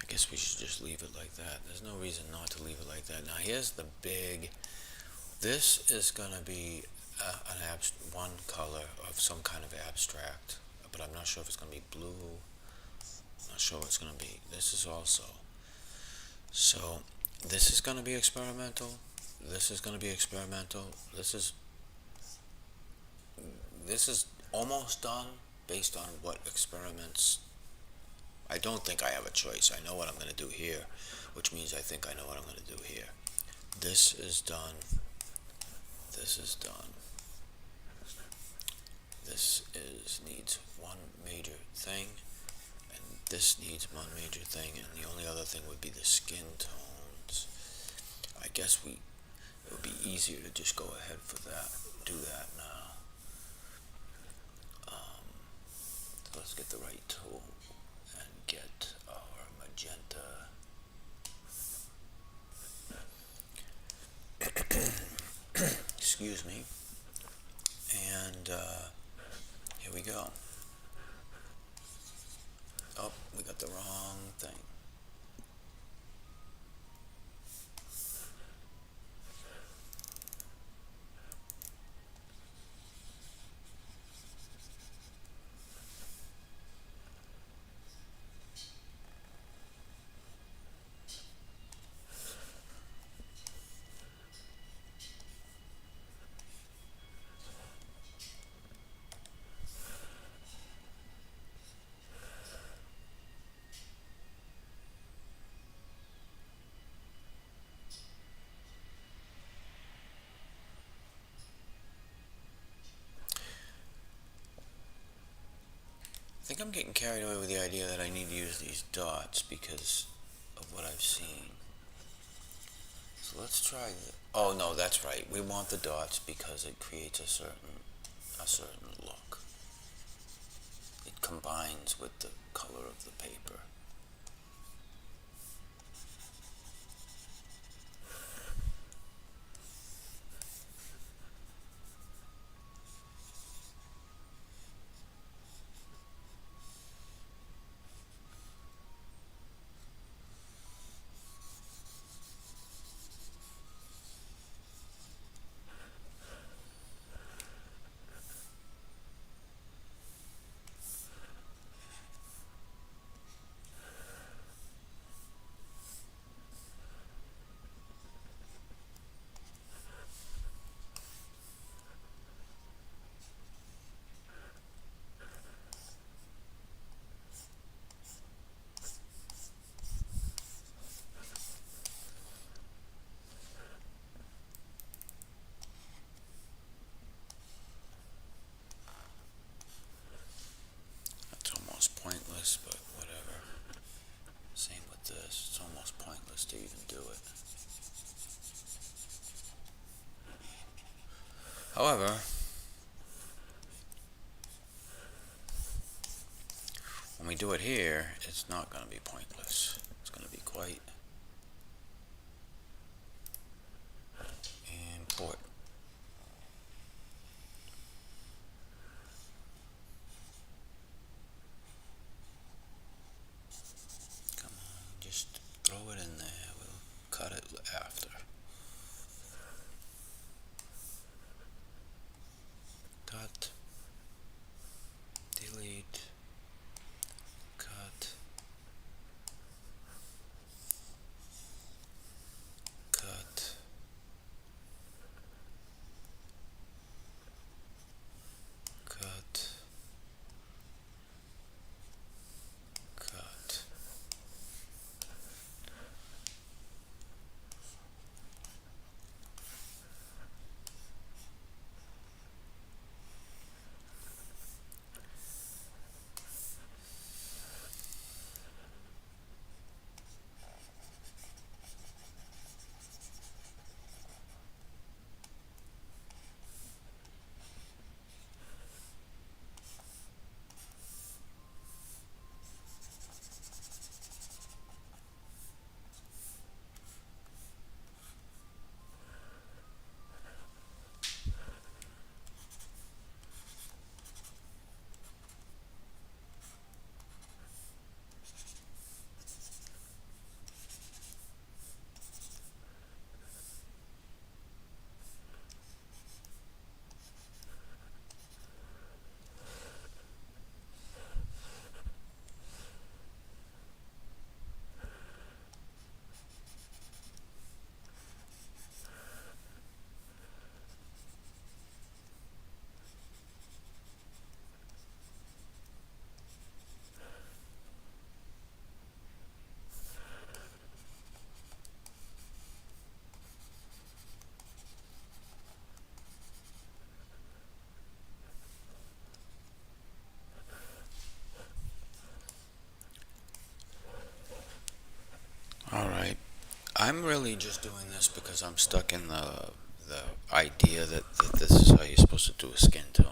I guess we should just leave it like that. There's no reason not to leave it like that. Now, here's the big, this is going to be one color of some kind of abstract, but I'm not sure if it's going to be blue. I'm not sure what it's going to be. This is also. So, this is going to be experimental. This is going to be experimental. This is almost done based on what experiments. I don't think I have a choice. I know what I'm going to do here, which means I think I know what I'm going to do here. This is done. This is done. This needs one major thing, and this needs one major thing, and the only other thing would be the skin tones. I guess it would be easier to just go ahead for that, do that now. So let's get the right tool and get our magenta. Excuse me. And here we go. Oh, we got the wrong thing. I think I'm getting carried away with the idea that I need to use these dots because of what I've seen. So let's try this. Oh no, that's right. We want the dots because it creates a certain look. It combines with the color of the paper. That's almost pointless, but whatever. Same with this. It's almost pointless to even do it. However, when we do it here, it's not going to be pointless. It's going to be quite important. Come on, just throw it in there. We'll cut it after. Cut. Delete. Cut. I'm really just doing this because I'm stuck in the idea that this is how you're supposed to do a skin tone.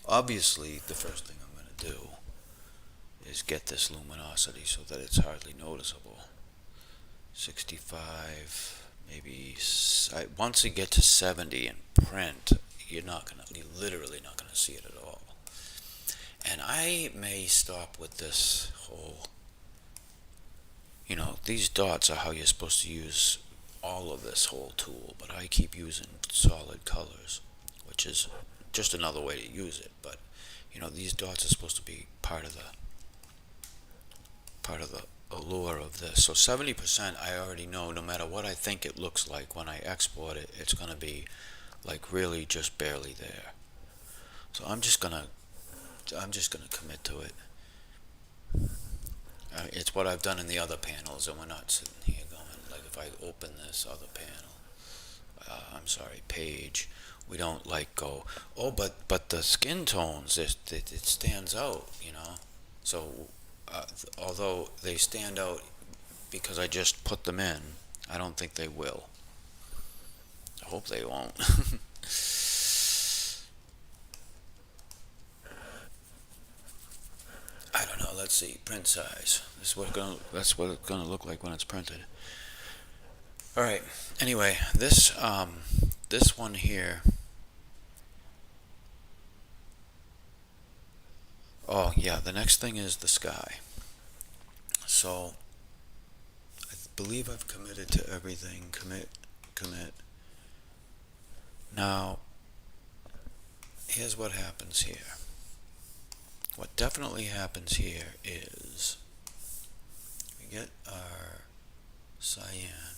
Obviously, the first thing I'm going to do is get this luminosity so that it's hardly noticeable. 65, maybe. Once you get to 70 in print, you're literally not gonna see it at all. And I may stop with this whole, these dots are how you're supposed to use all of this whole tool, but I keep using solid colors, which is just another way to use it. But these dots are supposed to be part of the allure of this. So 70%, I already know, no matter what I think it looks like when I export it, it's going to be like really just barely there. So I'm just going to commit to it. It's what I've done in the other panels, and we're not sitting here going, like if I open this other panel, page, we don't like go, oh, but the skin tones, it stands out, So, although they stand out because I just put them in, I don't think they will. I hope they won't. I don't know. Let's see. Print size. That's what it's gonna look like when it's printed. All right. Anyway, this one here. Oh yeah. The next thing is the sky. So I believe I've committed to everything. Commit. Now, here's what happens here. What definitely happens here is we get our cyan.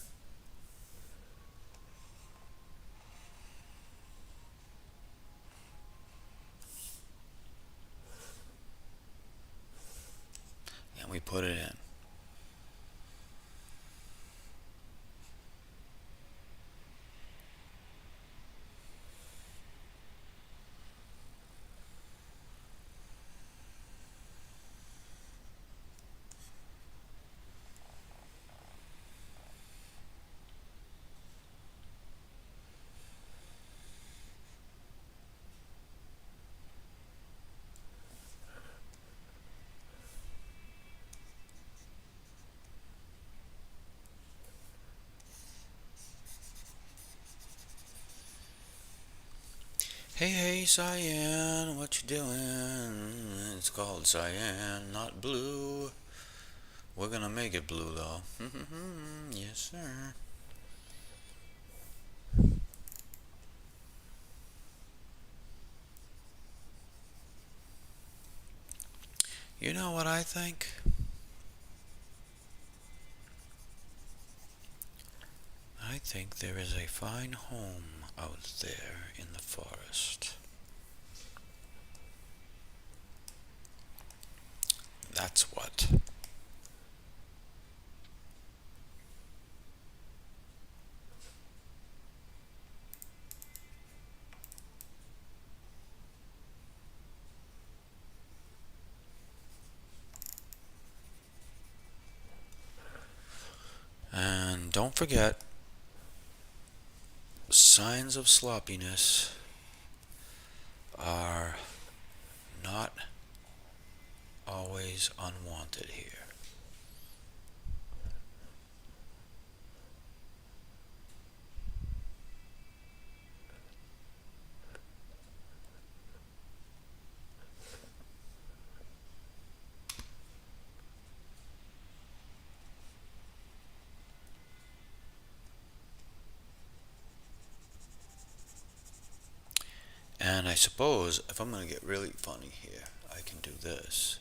And we put it in. Hey, hey, cyan, what you doing? It's called cyan, not blue. We're gonna make it blue though. Yes, sir. You know what I think? I think there is a fine home out there in the forest. That's what. And don't forget, signs of sloppiness are not always unwanted here. And I suppose if I'm going to get really funny here, I can do this.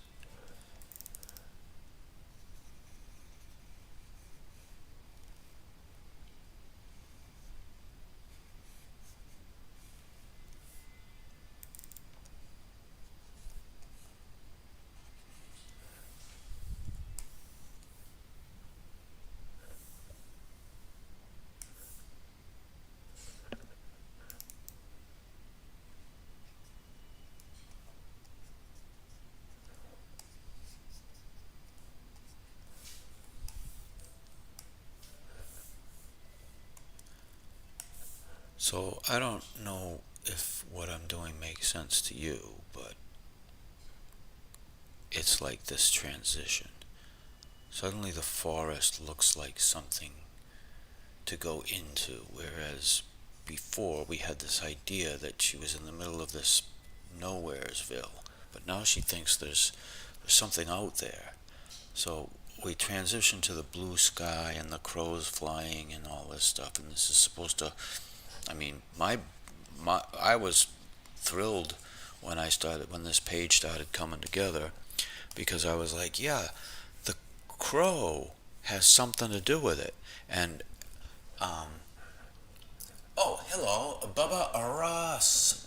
So I don't know if what I'm doing makes sense to you, but it's like this transition. Suddenly the forest looks like something to go into, whereas before we had this idea that she was in the middle of this nowheresville, but now she thinks there's something out there. So we transition to the blue sky and the crows flying and all this stuff, and this is supposed to. I mean, I was thrilled when this page started coming together, because I was like, yeah, the crow has something to do with it, and um, oh, hello, Bubba Ross.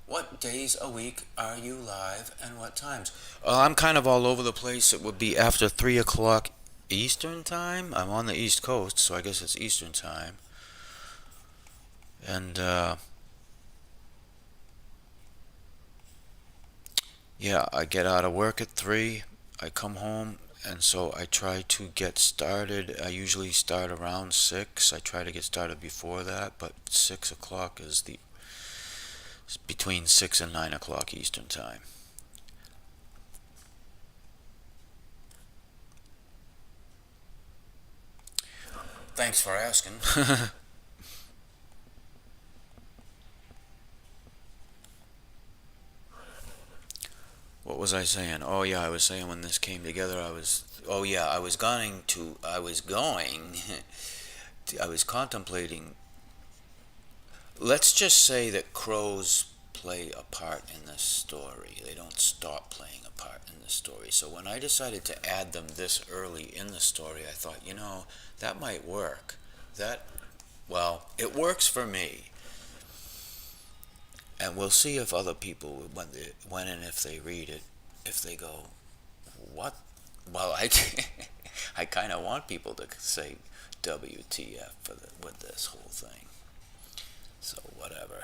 What days a week are you live and what times? I'm kind of all over the place. It would be after 3 o'clock Eastern time. I'm on the East Coast, so I guess it's Eastern time. And, yeah, I get out of work at 3. I come home, and so I try to get started. I usually start around 6. I try to get started before that, but 6 o'clock is between 6 and 9 o'clock Eastern time. Thanks for asking. What was I saying? Oh yeah, I was saying when this came together, oh yeah, I was contemplating. Let's just say that crows play a part in this story. They don't stop playing a part in the story. So when I decided to add them this early in the story, I thought, that might work. That, well, it works for me. And we'll see if other people, when and if they read it, if they go, what? Well, I kind of want people to say WTF with this whole thing. So whatever.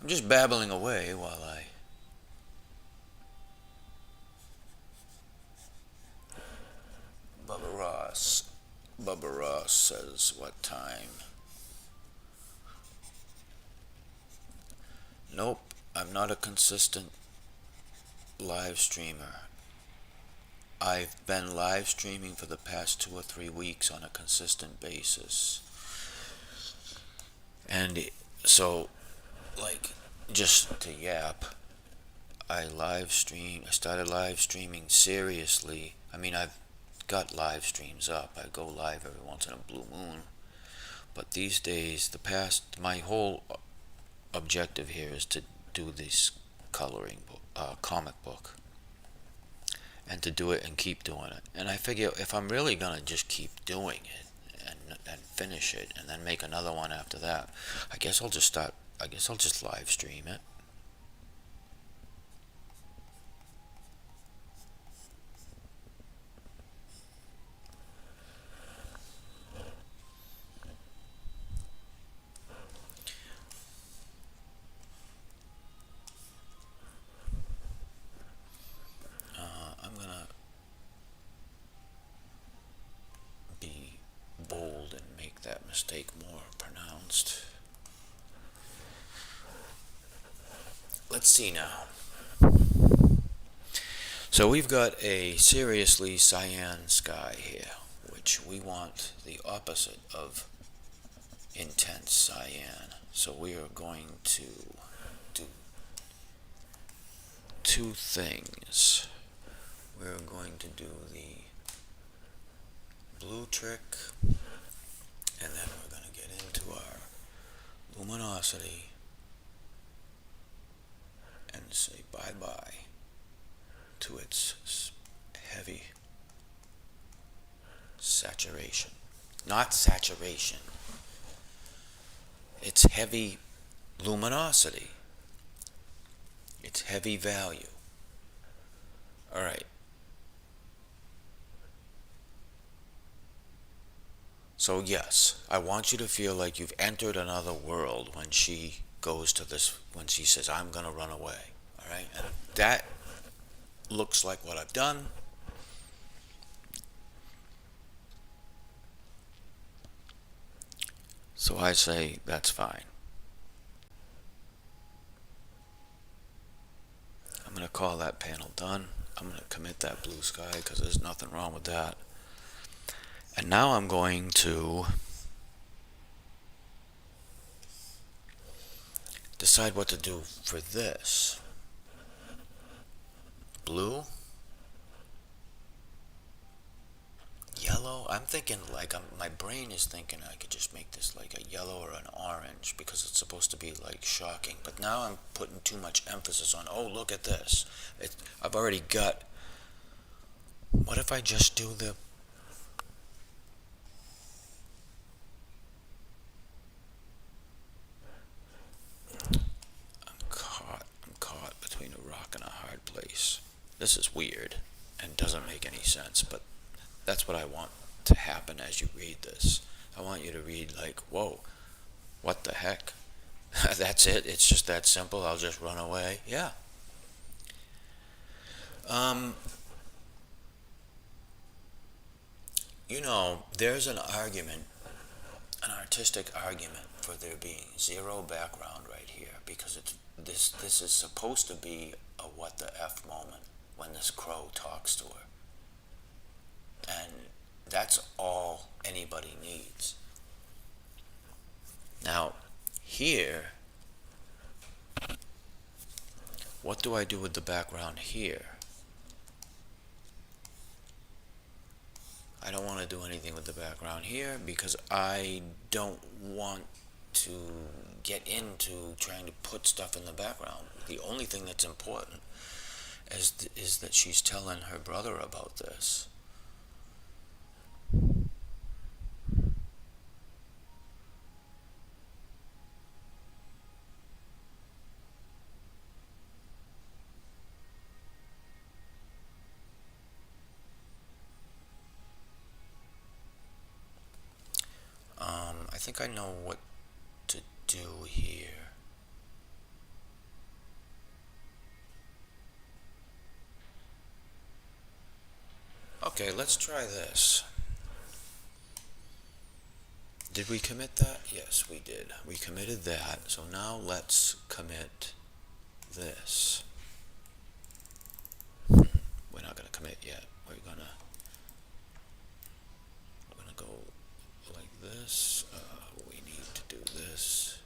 I'm just babbling away while I. Bubba Ross. Bubba Ross says what time? Nope, I'm not a consistent live streamer. I've been live streaming for the past 2 or 3 weeks on a consistent basis. And so, like, just to yap, I started live streaming seriously. I mean, I've got live streams up. I go live every once in a blue moon. But these days, my whole objective here is to do this coloring book, comic book, and to do it and keep doing it. And I figure if I'm really gonna just keep doing it and finish it and then make another one after that, I guess I'll just live stream it. I'm gonna be bold and make that mistake more pronounced. Let's see now. So we've got a seriously cyan sky here, which we want the opposite of intense cyan. So we are going to do two things. We're going to do the blue trick, and then we're going to get into our luminosity and say bye-bye to its heavy saturation. Not saturation. It's heavy luminosity. It's heavy value. Alright. So yes, I want you to feel like you've entered another world when she when she says, I'm gonna run away. Alright? And that looks like what I've done. So I say that's fine. I'm going to call that panel done. I'm going to commit that blue sky because there's nothing wrong with that. And now I'm going to decide what to do for this. Blue? Yellow? I'm thinking my brain is thinking I could just make this like a yellow or an orange because it's supposed to be like shocking. But now I'm putting too much emphasis on, oh, look at this. I've already got, what if I just do the, I'm caught between a rock and a hard place. This is weird and doesn't make any sense, but that's what I want to happen as you read this. I want you to read like, whoa, what the heck? That's it? It's just that simple? I'll just run away? Yeah. There's an argument, an artistic argument for there being zero background right here because this is supposed to be a what the F moment when this crow talks to her. And that's all anybody needs. Now, here, what do I do with the background here? I don't want to do anything with the background here because I don't want to get into trying to put stuff in the background. The only thing that's important is that she's telling her brother about this. I think I know what to do here. Okay, let's try this. Did we commit that? Yes, we did. We committed that. So now let's commit this. We're not going to commit yet. We're going to go like this. We need to do this.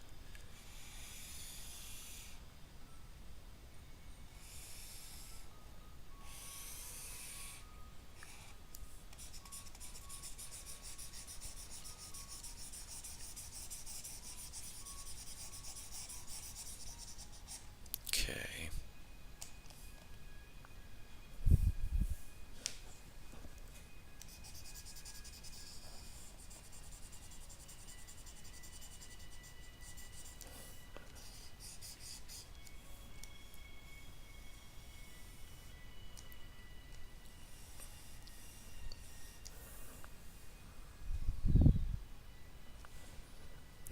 Okay.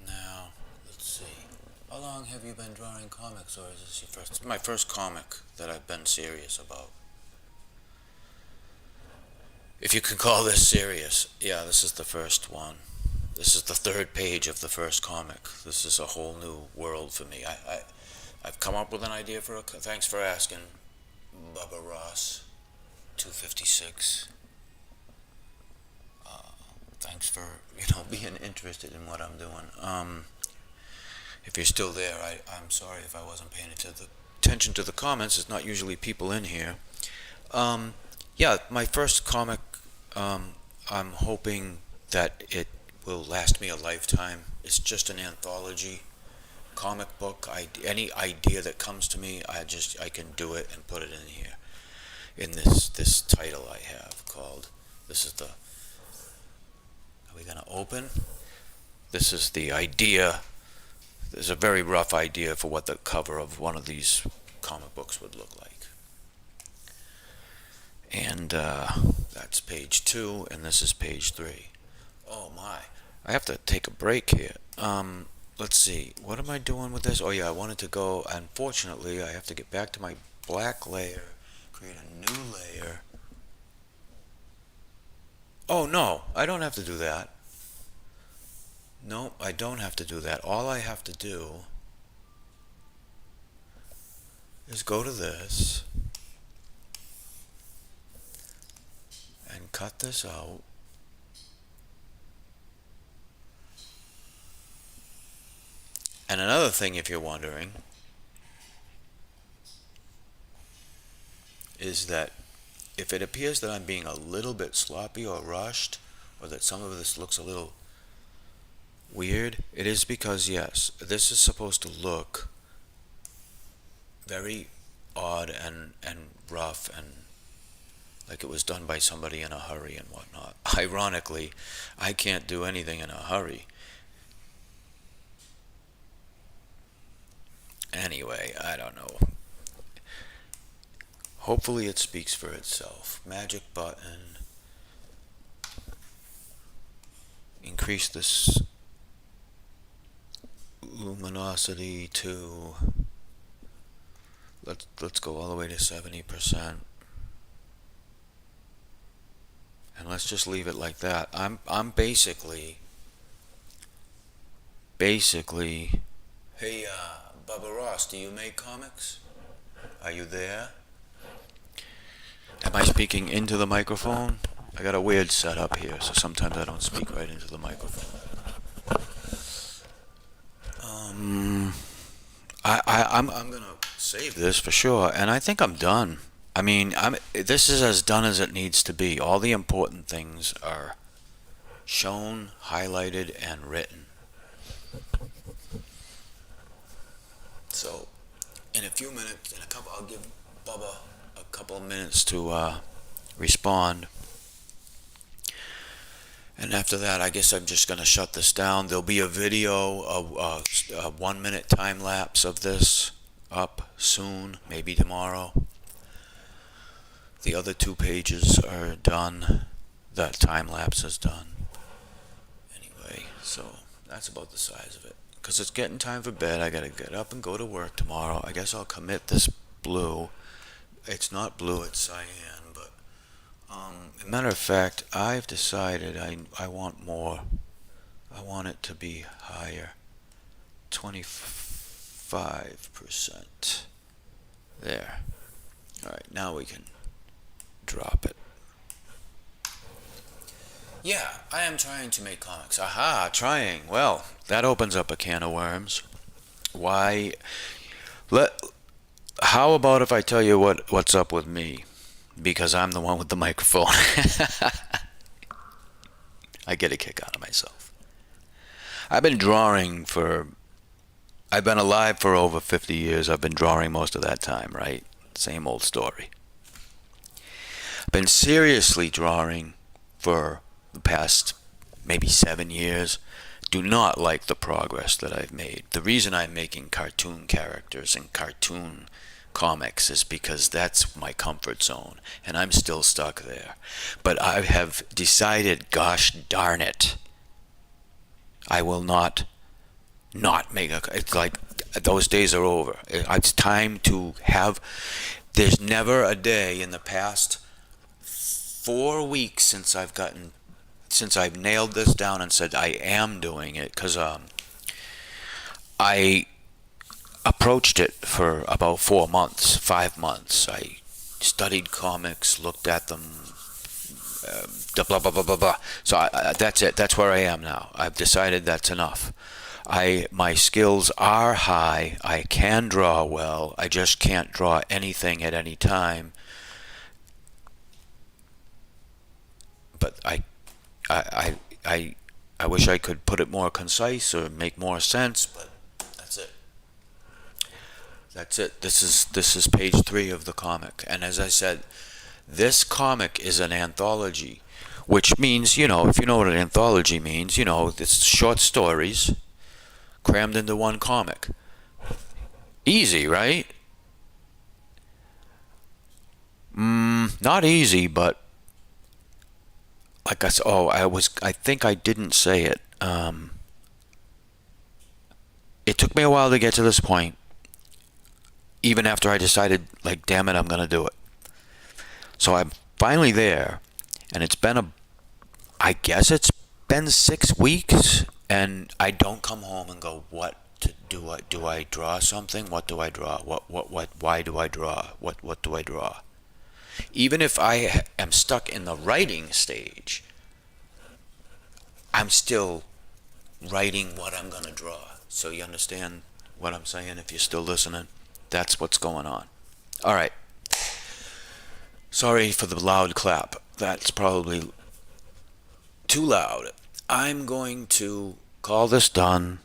Now, let's see. How long have you been drawing comics, or is this your first? It's my first comic that I've been serious about. If you can call this serious. Yeah, this is the first one. This is the third page of the first comic. This is a whole new world for me. I've come up with an idea for a. Thanks for asking, Bubba Ross, 256. Thanks for being interested in what I'm doing. If you're still there, I'm sorry if I wasn't paying attention to the comments. There's not usually people in here. Yeah, my first comic. I'm hoping that it will last me a lifetime. It's just an anthology comic book. Any idea that comes to me, I can do it and put it in here. In this title I have called. This is the. Are we gonna open? This is the idea. There's a very rough idea for what the cover of one of these comic books would look like. And that's page 2, and this is page 3. Oh my, I have to take a break here. Let's see, what am I doing with this? Oh yeah, I wanted to go, unfortunately, I have to get back to my black layer, create a new layer. Oh no, I don't have to do that. No, I don't have to do that. All I have to do is go to this and cut this out. And another thing, if you're wondering, is that if it appears that I'm being a little bit sloppy or rushed, or that some of this looks a little weird, it is because, yes, this is supposed to look very odd and rough and like it was done by somebody in a hurry and whatnot. Ironically, I can't do anything in a hurry. Anyway, I don't know. Hopefully it speaks for itself. Magic button. Increase this luminosity to, let's go all the way to 70%. And let's just leave it like that. I'm basically hey, Bubba Ross, do you make comics? Are you there? Am I speaking into the microphone? I got a weird setup here, so sometimes I don't speak right into the microphone. I'm gonna save this for sure, and I think I'm done. I mean, this is as done as it needs to be. All the important things are shown, highlighted, and written. So, in a few minutes, I'll give Bubba a couple of minutes to respond. And after that, I guess I'm just going to shut this down. There'll be a video, a 1 minute time lapse of this up soon, maybe tomorrow. The other 2 pages are done. That time lapse is done. Anyway, so that's about the size of it. Because it's getting time for bed. I got to get up and go to work tomorrow. I guess I'll commit this blue. It's not blue, it's cyan. Matter of fact, I've decided I want more. I want it to be higher. 25%. There. Alright, now we can drop it. Yeah, I am trying to make comics. Aha, trying. Well, that opens up a can of worms. Why? How about if I tell you what's up with me? Because I'm the one with the microphone. I get a kick out of myself. I've been alive for over 50 years. I've been drawing most of that time, right? Same old story. I've been seriously drawing for the past maybe 7 years. Do not like the progress that I've made. The reason I'm making cartoon characters and cartoon comics is because that's my comfort zone, and I'm still stuck there. But I have decided, gosh darn it, I will not make it's like those days are over. It's time to have. There's never a day in the past 4 weeks since I've nailed this down and said I am doing it, because I approached it for about 4 months, 5 months. I studied comics, looked at them, blah blah blah blah blah. So that's it. That's where I am now. I've decided that's enough. My skills are high. I can draw well. I just can't draw anything at any time. But I wish I could put it more concise or make more sense. But that's it. That's it. This is page 3 of the comic. And as I said, this comic is an anthology, which means, if you know what an anthology means, it's short stories crammed into one comic. Easy, right? Not easy, but like I said, I think I didn't say it. It took me a while to get to this point. Even after I decided, damn it, I'm going to do it. So I'm finally there, and I guess it's been 6 weeks, and I don't come home and go, what to do? Do I draw something? What do I draw? Why do I draw? What do I draw? Even if I am stuck in the writing stage, I'm still writing what I'm going to draw. So you understand what I'm saying? If you're still listening, that's what's going on. All right. Sorry for the loud clap. That's probably too loud. I'm going to call this done,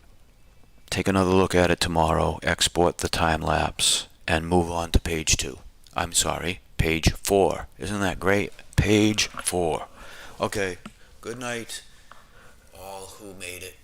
take another look at it tomorrow, export the time lapse, and move on to page 2. I'm sorry, page 4. Isn't that great? Page 4. Okay, good night, all who made it